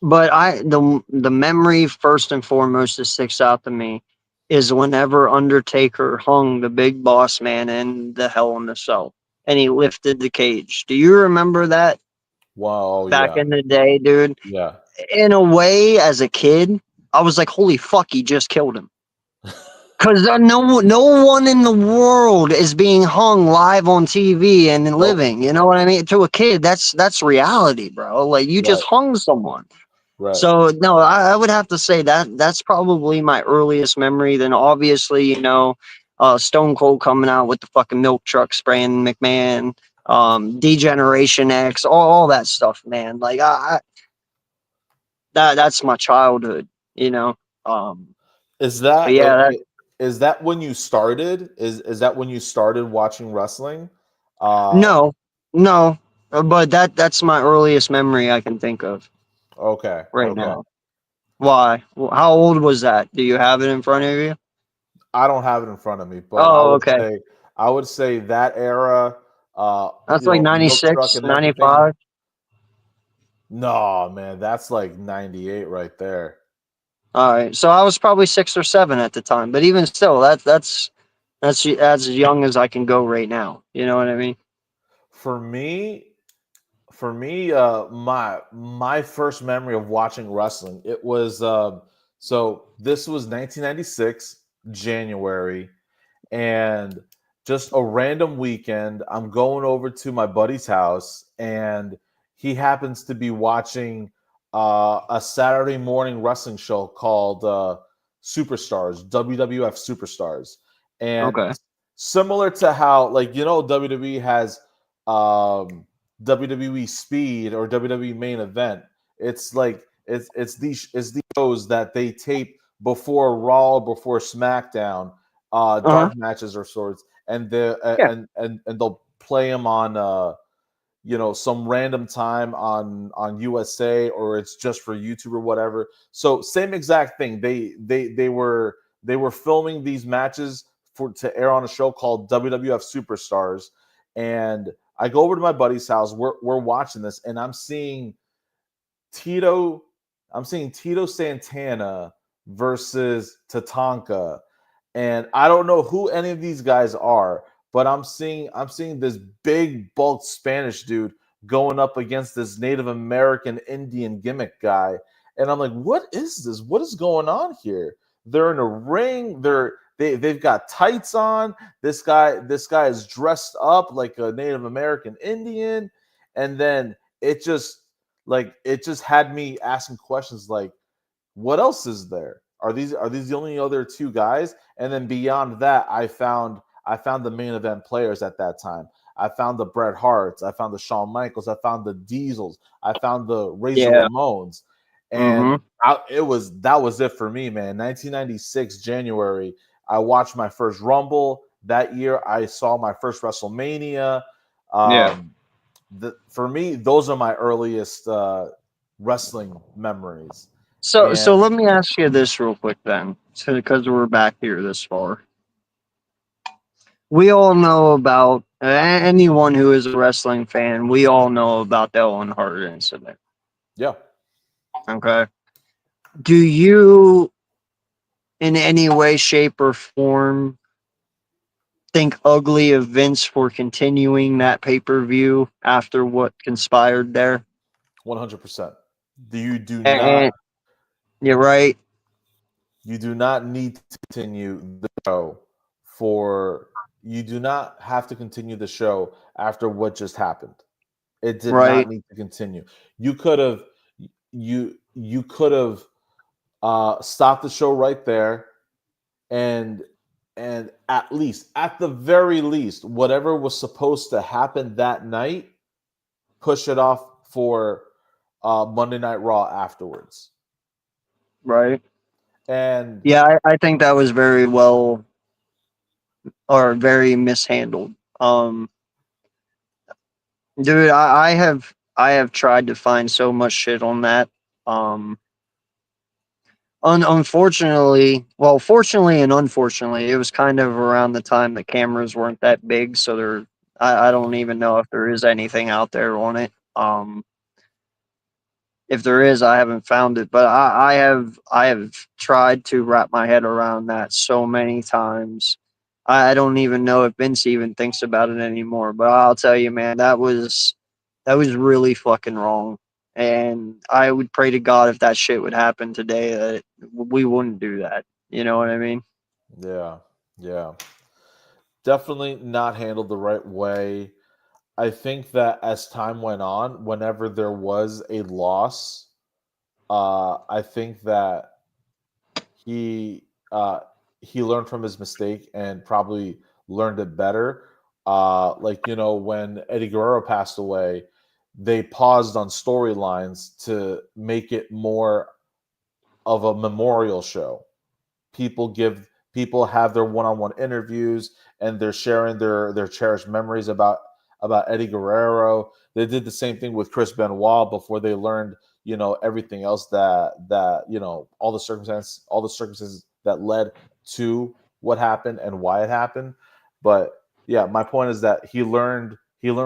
but the memory first and foremost that sticks out to me is whenever Undertaker hung the big boss man in the Hell in the Cell and he lifted the cage. Do you remember that Wow, back yeah. in the day, dude? Yeah. In a way, as a kid, I was like, "Holy fuck, he just killed him." Because no one in the world is being hung live on TV and Nope. living. You know what I mean? To a kid, that's reality, bro. Like you just Right. hung someone. Right. So no, I would have to say that's probably my earliest memory. Then obviously, Stone Cold coming out with the fucking milk truck spraying McMahon, Degeneration X, all that stuff, man. Like that's my childhood, you know. Um, Is but that yeah, that is that when you started? Is that when you started watching wrestling? Uh no, no, but that's my earliest memory I can think of okay, right okay. now. Why? How old was that? Do you have it in front of you? I don't have it in front of me, but I Oh, would okay. say I would say that era, That's like milk truck 96, and everything. 95. No, man, that's like 98 right there. All right. So I was probably 6 or 7 at the time, but even still, that's as young as I can go right now. You know what I mean? For me, my first memory of watching wrestling, it was so this was 1996 January, and just a random weekend, I'm going over to my buddy's house, and he happens to be watching a Saturday morning wrestling show called Superstars, WWF Superstars. And Okay. similar to how, like, WWE has um, WWE Speed or WWE Main Event, it's like it's these shows that they tape before Raw, before SmackDown, Uh huh. dark matches or sorts, and Yeah. and they'll play them on some random time on USA, or it's just for YouTube or whatever. So same exact thing. They were filming these matches for to air on a show called WWF Superstars, and I go over to my buddy's house. We're watching this, and Tito. I'm seeing Tito Santana versus Tatanka, and I don't know who any of these guys are, but I'm seeing this big bulk Spanish dude going up against this Native American Indian gimmick guy, and I'm like, what is this? What is going on here? They're in a ring. They've got tights on. This guy is dressed up like a Native American Indian, and then it just had me asking questions like, what else is there? Are these the only other two guys? And then beyond that, I found the main event players at that time. I found the Bret Harts, I found the Shawn Michaels, I found the Diesels, I found the Razor Yeah. Ramones, and Mm-hmm. that was it for me, man. 1996 January, I watched my first Rumble. That year, I saw my first WrestleMania. Yeah. Um, for me, those are my earliest wrestling memories. So And let me ask you this real quick then, because we're back here this far. We all know about anyone who is a wrestling fan. We all know about the Owen Hart incident. yeah, Okay. Do you, in any way, shape, or form, think ugly of Vince for continuing that pay per view after what conspired there? 100%. You do not And you're right, you do not need to continue the show for you do not have to continue the show after what just happened. It did not right, need to continue. You could have stopped the show right there, and at the very least, whatever was supposed to happen that night, push it off for Monday Night Raw afterwards. right. And Yeah, I think that was very well or very mishandled. Dude, I have tried to find so much shit on that. Um, unfortunately, well, fortunately and unfortunately, it was kind of around the time the cameras weren't that big, so I don't even know if there is anything out there on it. If there is, I haven't found it, but I have tried to wrap my head around that so many times. I don't even know if Vince even thinks about it anymore. But I'll tell you, man, that was really fucking wrong. And I would pray to God if that shit would happen today that we wouldn't do that. You know what I mean? yeah, yeah, definitely not handled the right way. I think that as time went on, whenever there was a loss, I think that he uh, he learned from his mistake and probably learned it better. When Eddie Guerrero passed away, they paused on storylines to make it more of a memorial show. People have their one-on-one interviews, and they're sharing their cherished memories about Eddie Guerrero. They did the same thing with Chris Benoit before they learned, everything else that all the circumstances that led to what happened and why it happened. But yeah, my point is that he learned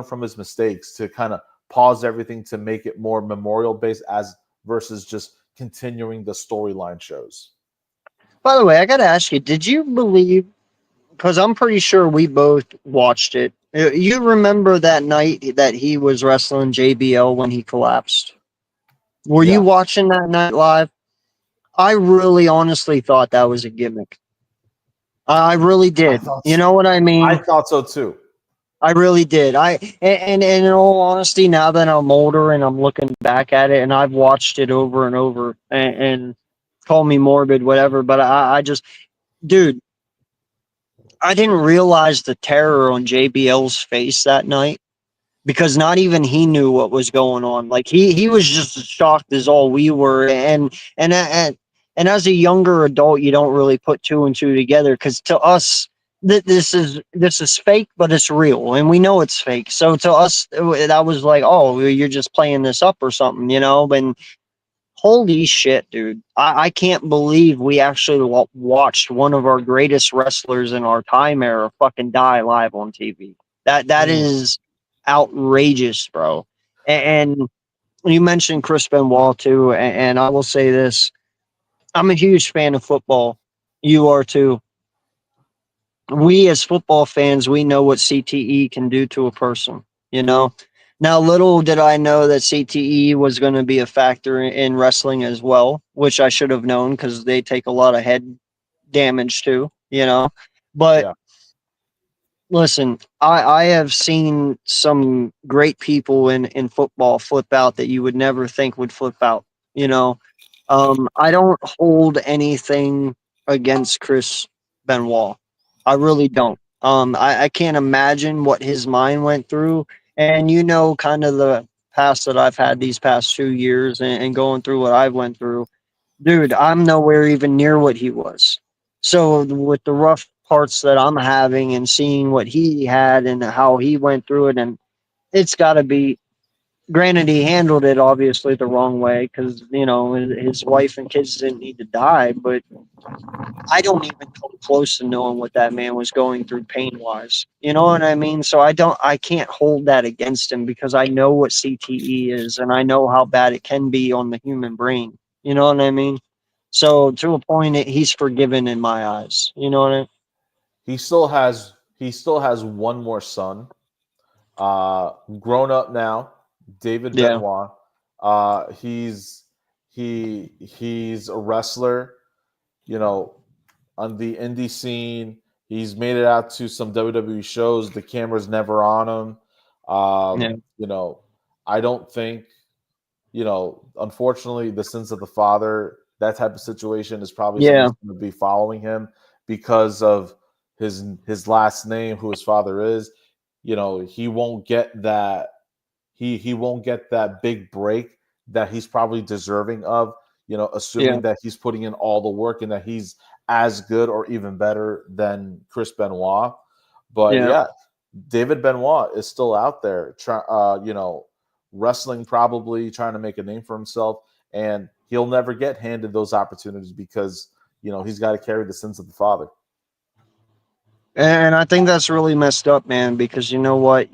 from his mistakes to kind of pause everything to make it more memorial based as versus just continuing the storyline shows. By the way, I got to ask you, did you believe, because I'm pretty sure we both watched it. You remember that night that he was wrestling JBL when he collapsed? Were you Yeah, watching that night live? I really honestly thought that was a gimmick. I really I did. thought You so. know what I I mean? thought so too. I really did. And in all honesty, now that I'm older and I'm looking back at it, and I've watched it over and over, and call me morbid, whatever, but I just, dude, I didn't realize the terror on JBL's face that night because not even he knew what was going on. Like he was just as shocked as all we were, and as a younger adult, you don't really put two and two together because to us. This is fake, but it's real, and we know it's fake. So to us, that was like, oh, you're just playing this up or something, you know. And holy shit, dude! I can't believe we actually watched one of our greatest wrestlers in our time era fucking die live on TV. That Mm, is outrageous, bro. And you mentioned Chris Benoit too, and I will say this: I'm a huge fan of football. You are too. We as football fans, we know what CTE can do to a person, you know. Now, little did I know that CTE was going to be a factor in wrestling as well, which I should have known because they take a lot of head damage too, you know. But Yeah. listen, I have seen some great people in football flip out that you would never think would flip out. You know, I don't hold anything against Chris Benoit. I really don't. I can't imagine what his mind went through, and you know, kind of the past that I've had these past 2 years, and going through what I've went through. Dude, I'm nowhere even near what he was. So with the rough parts that I'm having and seeing what he had and how he went through it, and it's got to be. Granted, he handled it obviously the wrong way because you know his wife and kids didn't need to die, but I don't even come close to knowing what that man was going through pain wise. You know what I mean? So I can't hold that against him because I know what CTE is and I know how bad it can be on the human brain. You know what I mean? So to a point, he's forgiven in my eyes. You know what I mean? He still has one more son, grown up now, David Yeah, Benoit. He's a wrestler, you know, on the indie scene. He's made it out to some WWE shows. The camera's never on him. yeah, You know, I don't think, unfortunately, the sins of the father, that type of situation is probably something yeah, that's going to be following him because of his last name, who his father is. He won't get that. He won't get that big break that he's probably deserving of. yeah, Assuming that he's putting in all the work and that he's as good or even better than Chris Benoit. But yeah. yeah, David Benoit is still out there, wrestling, probably trying to make a name for himself, and he'll never get handed those opportunities because he's got to carry the sins of the father. And I think that's really messed up, man. Because you know what,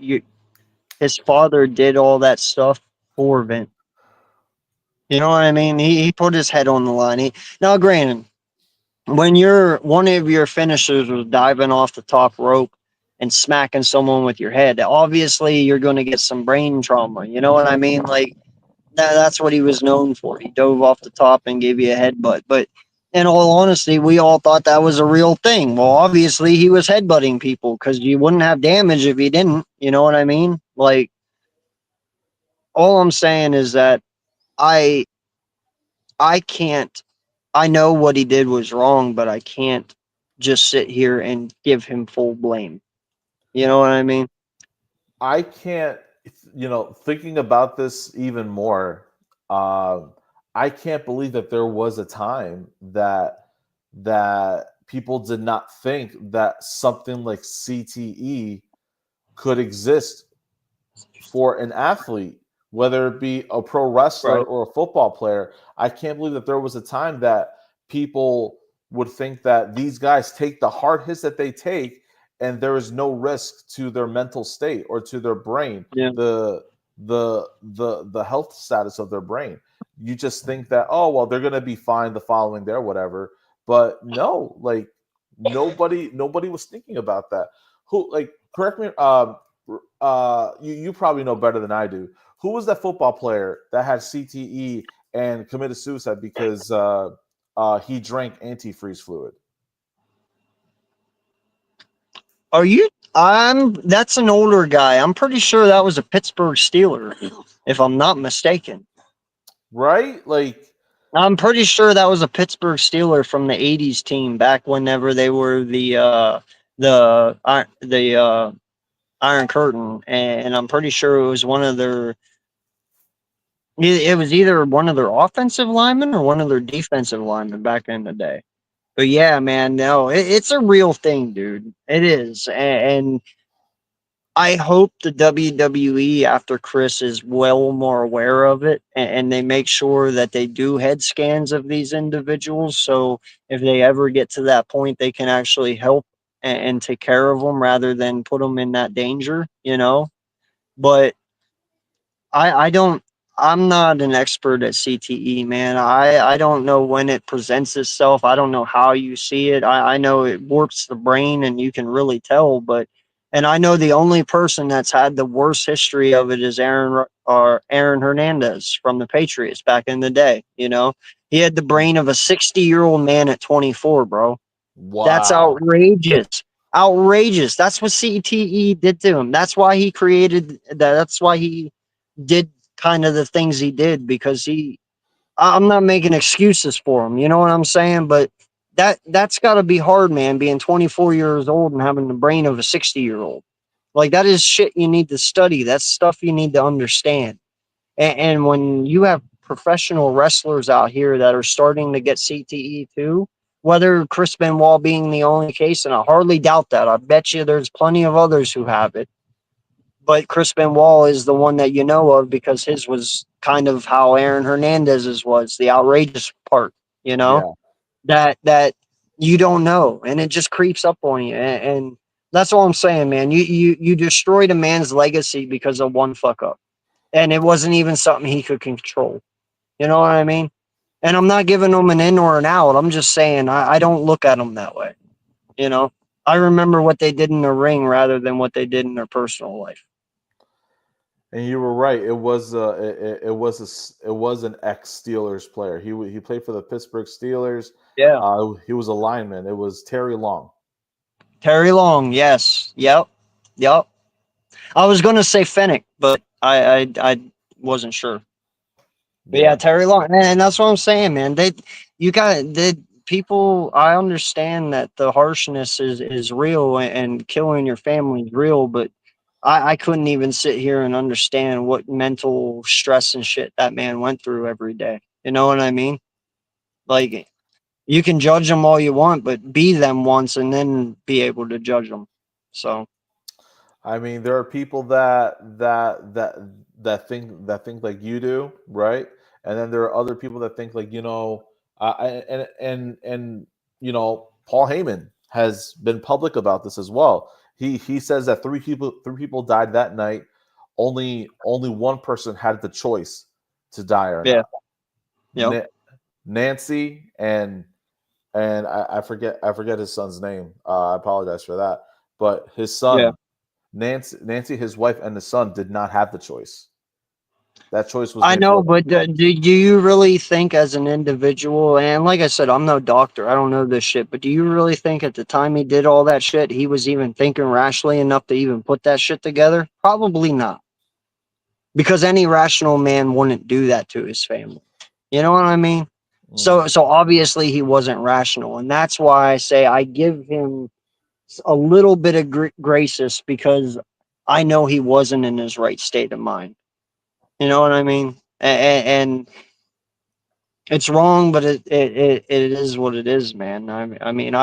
his father did all that stuff for Vince. You know what I mean? He put his head on the line. Now, granted, when you're one of your finishers was diving off the top rope and smacking someone with your head, obviously you're going to get some brain trauma. You know what I mean? Like that's what he was known for. He dove off the top and gave you a headbutt. But in all honesty, we all thought that was a real thing. Well, obviously he was headbutting people because you wouldn't have damage if he didn't. You know what I mean? Like all I'm saying is that I I can't. I know what he did was wrong, but I can't just sit here and give him full blame. You know what I mean? I can't, thinking about this even more, uh, I can't believe that there was a time that people did not think that something like CTE could exist for an athlete, whether it be a pro wrestler Right. or a football player. I can't believe that there was a time that people would think that these guys take the hard hits that they take and there is no risk to their mental state or to their brain, Yeah. the health status of their brain. You just think that, oh well, they're gonna be fine the following day or whatever. But no, like nobody was thinking about that. Who, like, correct me, you probably know better than I do. Who was that football player that had CTE and committed suicide because he drank antifreeze fluid? Are you? I'm. That's an older guy. I'm pretty sure that was a Pittsburgh Steeler, if I'm not mistaken. Right? Like, I'm pretty sure that was a Pittsburgh Steeler from the '80s team back whenever they were the Iron Curtain, and I'm pretty sure it was one of their. It was either one of their offensive linemen or one of their defensive linemen back in the day. But yeah, man, no, it's a real thing, dude. It is, and I hope the WWE after Chris is well more aware of it, and they make sure that they do head scans of these individuals. So if they ever get to that point, they can actually help and take care of them rather than put them in that danger. You know, but I don't. I'm not an expert at CTE, man. I don't know when it presents itself. I don't know how you see it. I know it warps the brain and you can really tell, but and I know the only person that's had the worst history of it is Aaron Hernandez from the Patriots back in the day, you know. He had the brain of a 60-year-old man at 24, bro. That's Wow. outrageous. Outrageous. That's what CTE did to him. That's why he created that. That's why he did kind of the things he did because I'm not making excuses for him, you know what I'm saying? But that's got to be hard, man, being 24 years old and having the brain of a 60-year-old. Like that is shit you need to study. That's stuff you need to understand. And when you have professional wrestlers out here that are starting to get CTE too, whether Chris Benoit being the only case, and I hardly doubt that. I bet you there's plenty of others who have it, but Chris Benoit is the one that you know of because his was kind of how Aaron Hernandez's was, the outrageous part, you know, Yeah. that you don't know, and it just creeps up on you, and that's all I'm saying, man. You destroyed a man's legacy because of one fuck up, and it wasn't even something he could control. You know what I mean? And I'm not giving them an in or an out. I'm just saying I don't look at them that way. You know, I remember what they did in the ring rather than what they did in their personal life. And you were right. It was an ex Steelers player. He played for the Pittsburgh Steelers. Yeah. He was a lineman. It was Terry Long. Terry Long, yes. Yep. Yep. I was gonna say Fennec, but I wasn't sure. But yeah, Yeah. Terry Long, and that's what I'm saying, man. You got the people. I understand that the harshness is real and killing your family is real, but I couldn't even sit here and understand what mental stress and shit that man went through every day. You know what I mean? Like you can judge them all you want, but be them once and then be able to judge them. So I mean, there are people that think like you do, right? And then there are other people that think like and Paul Heyman has been public about this as well. He says that three people died that night. Only one person had the choice to die or yeah, not. yep, Na- Nancy and I forget his son's name. I apologize for that. But his yeah. son, Nancy, his wife, and the son did not have the choice. That choice was I made know, for them. but do you really think as an individual, and like I said, I'm no doctor, I don't know this shit, but do you really think at the time he did all that shit, he was even thinking rationally enough to even put that shit together? Probably not. Because any rational man wouldn't do that to his family. You know what I mean? Mm. So obviously he wasn't rational, and that's why I say I give him a little bit of graces because I know he wasn't in his right state of mind. You know what I mean? And it's wrong, but it is what it is, man. I mean,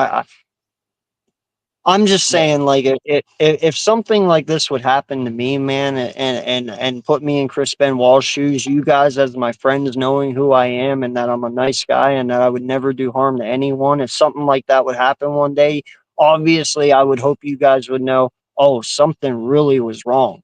I'm just Yeah, saying, like, if something like this would happen to me, man, and put me in Chris Benoit's shoes, you guys as my friends, knowing who I am and that I'm a nice guy and that I would never do harm to anyone, if something like that would happen one day, obviously I would hope you guys would know, oh, something really was wrong.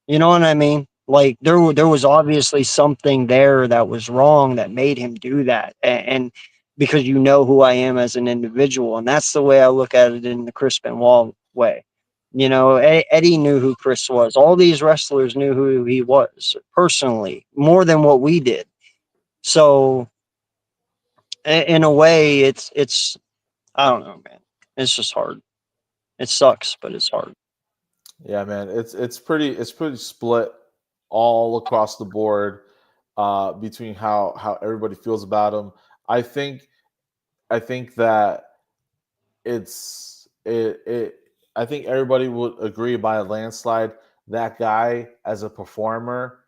You know what I mean? Like there was obviously something there that was wrong that made him do that, and because you know who I am as an individual, and that's the way I look at it in the Chris Benoit way. You know, Eddie knew who Chris was. All these wrestlers knew who he was personally, more than what we did. So, in a way, it's I don't know, man. It's just hard. It sucks, but it's hard. yeah, man. It's pretty split all across the board between how everybody feels about him. I think I think that it I think everybody would agree by a landslide that guy as a performer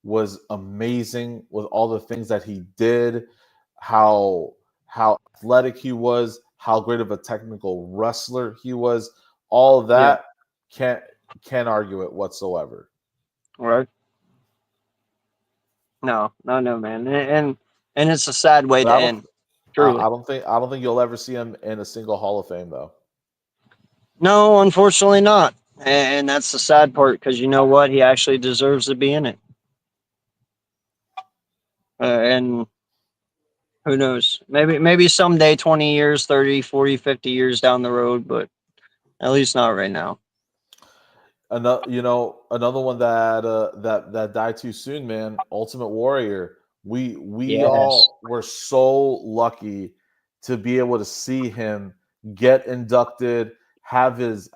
was amazing with all the things that he did, how athletic he was, how great of a technical wrestler he was. All of Yeah. that can't can't argue it whatsoever. Right. No, no, no, man, and it's a sad way But to end. Truly. I don't think you'll ever see him in a single Hall of Fame though. No, unfortunately not. And that's the sad part because you know what? He actually deserves to be in it. And who knows? Maybe someday, 20 years, 30, 40, 50 years down the road, but at least not right now. Another one that died too soon, man. Ultimate Warrior. We Yes. all were so lucky to be able to see him get inducted, have his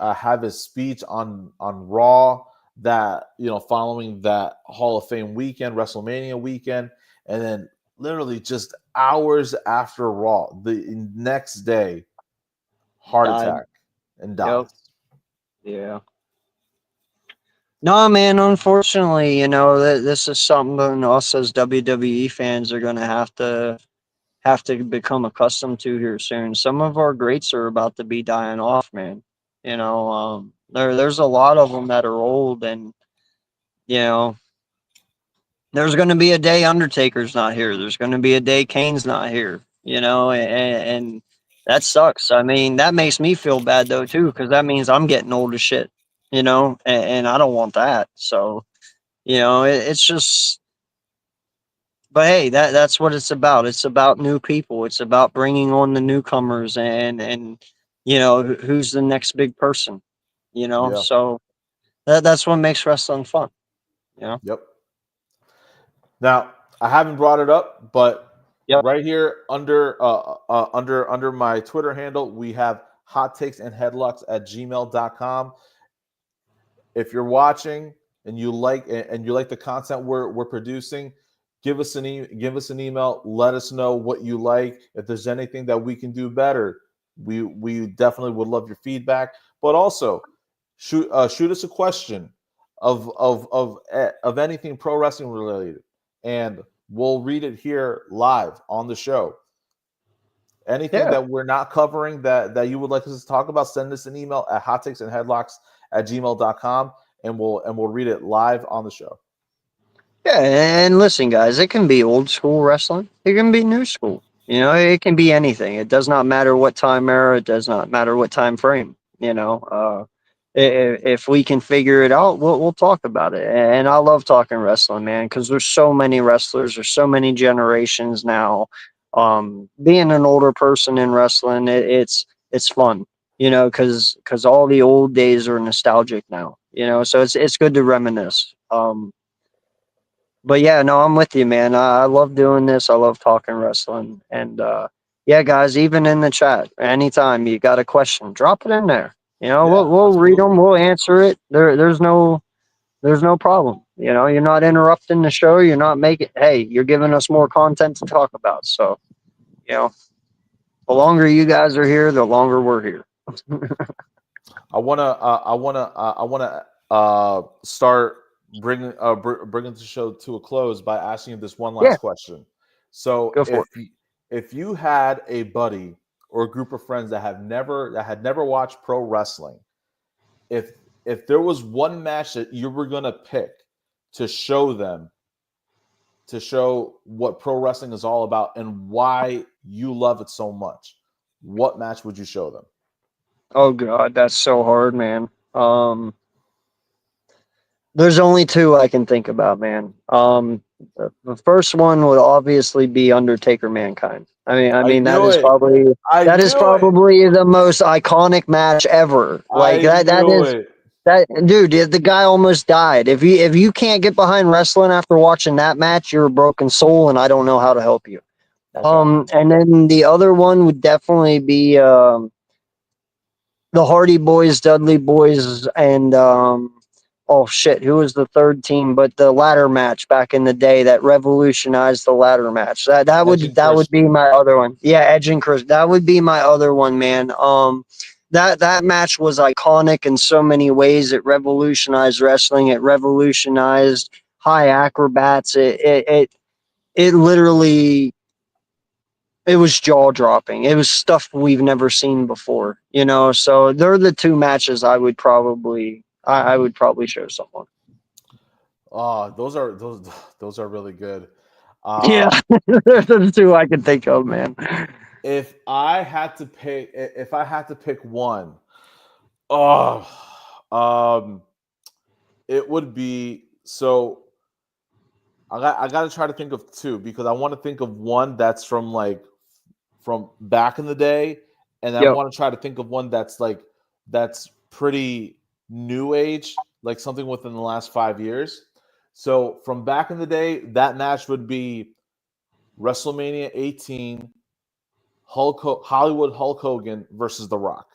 speech on Raw, that following that Hall of Fame weekend, WrestleMania weekend, and then literally just hours after Raw, the next day, heart Died. attack and Yep. dies. Yeah. No, man. Unfortunately, this is something us as WWE fans are going to have to become accustomed to here soon. Some of our greats are about to be dying off, man. There's a lot of them that are old, and you know, there's going to be a day Undertaker's not here. There's going to be a day Kane's not here. And that sucks. I mean, that makes me feel bad though too, because that means I'm getting old as shit. And I don't want that. So it's just. But hey, that's what it's about. It's about new people. It's about bringing on the newcomers and who's the next big person. Yeah. So that's what makes wrestling fun. You know. Yep. Now, I haven't brought it up, but Yep. right here under my Twitter handle, we have hot takes and headlocks at gmail.com. If you're watching and you like the content we're producing, give us an email. Let us know what you like. If there's anything that we can do better, we definitely would love your feedback. But also, shoot us a question of anything pro wrestling related, and we'll read it here live on the show. Anything Yeah. that we're not covering that you would like us to talk about, send us an email at hottakesandheadlocks at gmail.com, and we'll read it live on the show. Yeah, and listen, guys, it can be old school wrestling. It can be new school. It can be anything. It does not matter what time era. It does not matter what time frame. If we can figure it out, we'll talk about it. And I love talking wrestling, man, because there's so many wrestlers. There's so many generations now. Being an older person in wrestling, it's fun. Because all the old days are nostalgic now. So it's good to reminisce. But yeah, no, I'm with you, man. I love doing this. I love talking wrestling. And yeah, guys, even in the chat, anytime you got a question, drop it in there. Yeah, We'll read them. absolutely. We'll answer it. There's no problem. You're not interrupting the show. You're not making. Hey, you're giving us more content to talk about. So you know, the longer you guys are here, the longer we're here. I wanna start bringing the show to a close by asking you this one Yeah, last question. So go for it. if you had a buddy or a group of friends that had never watched pro wrestling, if if there was one match that you were gonna pick to show them, to show what pro wrestling is all about and why you love it so much, what match would you show them? Oh God, that's so hard, man. There's only two I can think about, man. The first one would obviously be Undertaker Mankind. I I mean that knew is it. probably I that is knew it. probably the most iconic match ever. Like I that knew is it. that dude. The guy almost died. If you can't get behind wrestling after watching that match, you're a broken soul, and I don't know how to help you. Okay. And then the other one would definitely be the Hardy Boys, Dudley Boys, and oh shit, who was the third team? But the ladder match back in the day that revolutionized the ladder match. That that Edge would and that would be Christian. my other one. Yeah, Edge and Chris. That would be my other one, man. That match was iconic in so many ways. It revolutionized wrestling. It revolutionized high acrobats. It literally it was jaw dropping. It was stuff we've never seen before, So they're the two matches I would probably show someone. Oh, those are really good. Yeah, Um, those are the two I can think of, man. if I had to pick one, oh, um, it would be so. I got to try to think of two because I want to think of one that's from like from back in the day, and I Yep. want to try to think of one that's like that's pretty new age, like something within the last 5 years. So from back in the day, that match would be WrestleMania 18, Hollywood Hulk Hogan versus The Rock.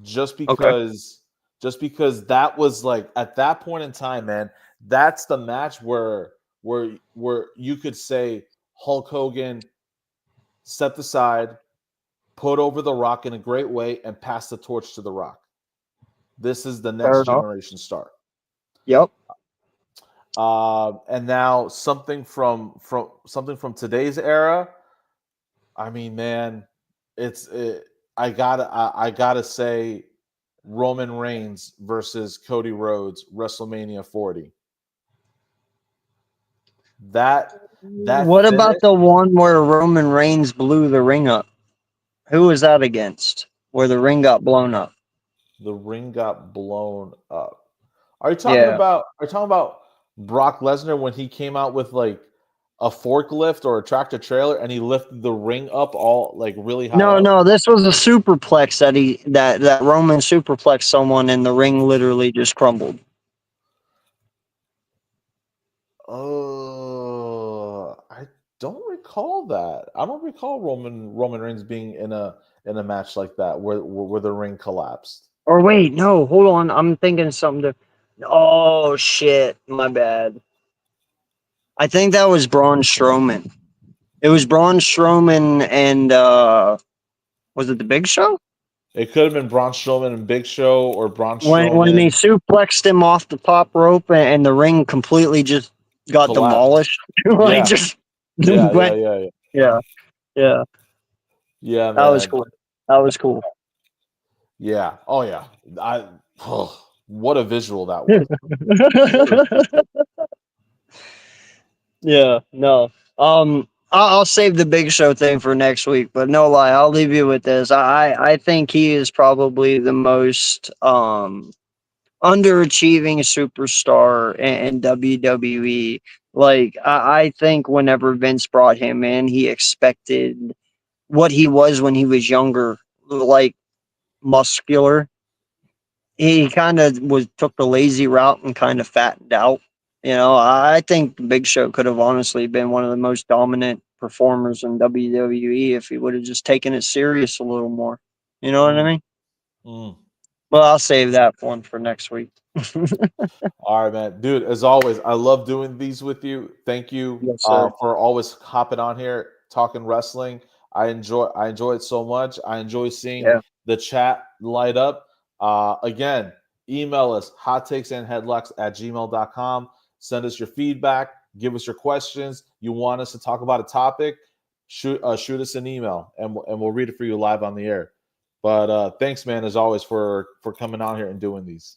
Just Okay. because, just because that was like at that point in time, man, that's the match where you could say Hulk Hogan stepped aside, put over The Rock in a great way, and passed the torch to The Rock. This is the Fair next enough. generation star. Yep. And now something from today's era. I mean, man, I gotta say Roman Reigns versus Cody Rhodes WrestleMania 40. That What about finish, the one where Roman Reigns blew the ring up? Who was that against? Where the ring got blown up? the ring got blown up. Yeah. Are you talking about Brock Lesnar when he came out with like a forklift or a tractor trailer and he lifted the ring up all like really high No, up? no, this was a superplex that Roman superplexed someone and the ring literally just crumbled. I don't recall that. I don't recall Roman Reigns being in a match like that where the ring collapsed. Or wait, no, hold on. I'm thinking something to. Oh shit, my bad. I think that was Braun Strowman. It was Braun Strowman and was it the Big Show? It could have been Braun Strowman and Big Show or Braun When they Strowman suplexed him off the top rope and the ring completely just got collapsed. demolished. Like Yeah, just yeah, yeah, went. yeah, yeah. Yeah, yeah. Yeah, That was man. cool. That was cool. Yeah. Oh yeah. I what a visual that was. What a Yeah, no. I'll save the Big Show thing for next week, but no lie, I'll leave you with this. I think he is probably the most underachieving superstar in WWE. Like I think whenever Vince brought him in, he expected what he was when he was younger, like muscular. He kind of was took the lazy route and kind of fattened out. You know, I think the Big Show could have honestly been one of the most dominant performers in WWE if he would have just taken it serious a little more. You know what I mm, mean? mm. Well, I'll save that one for next week. All right, man. Dude, as always, I love doing these with you. Thank you Yes, sir. for always hopping on here talking wrestling. I enjoy it so much. I enjoy seeing Yeah. the chat light up. Again, email us hottakesandheadlocks@gmail.com. Send us your feedback, give us your questions. You want us to talk about a topic, shoot us an email and we'll read it for you live on the air. But thanks, man, as always, for coming on here and doing these.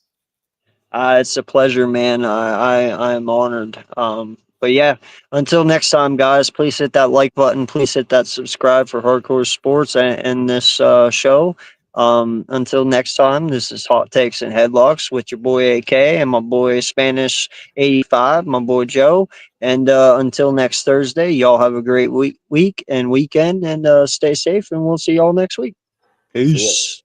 It's a pleasure, man. I'm honored. But yeah, until next time, guys, please hit that like button. Please hit that subscribe for Hardcore Sports and this show. Until next time, this is Hot Takes and Headlocks with your boy AK and my boy Spanish 85, my boy Joe. And until next Thursday, y'all have a great week and weekend, and stay safe. And we'll see y'all next week. See ya. Peace.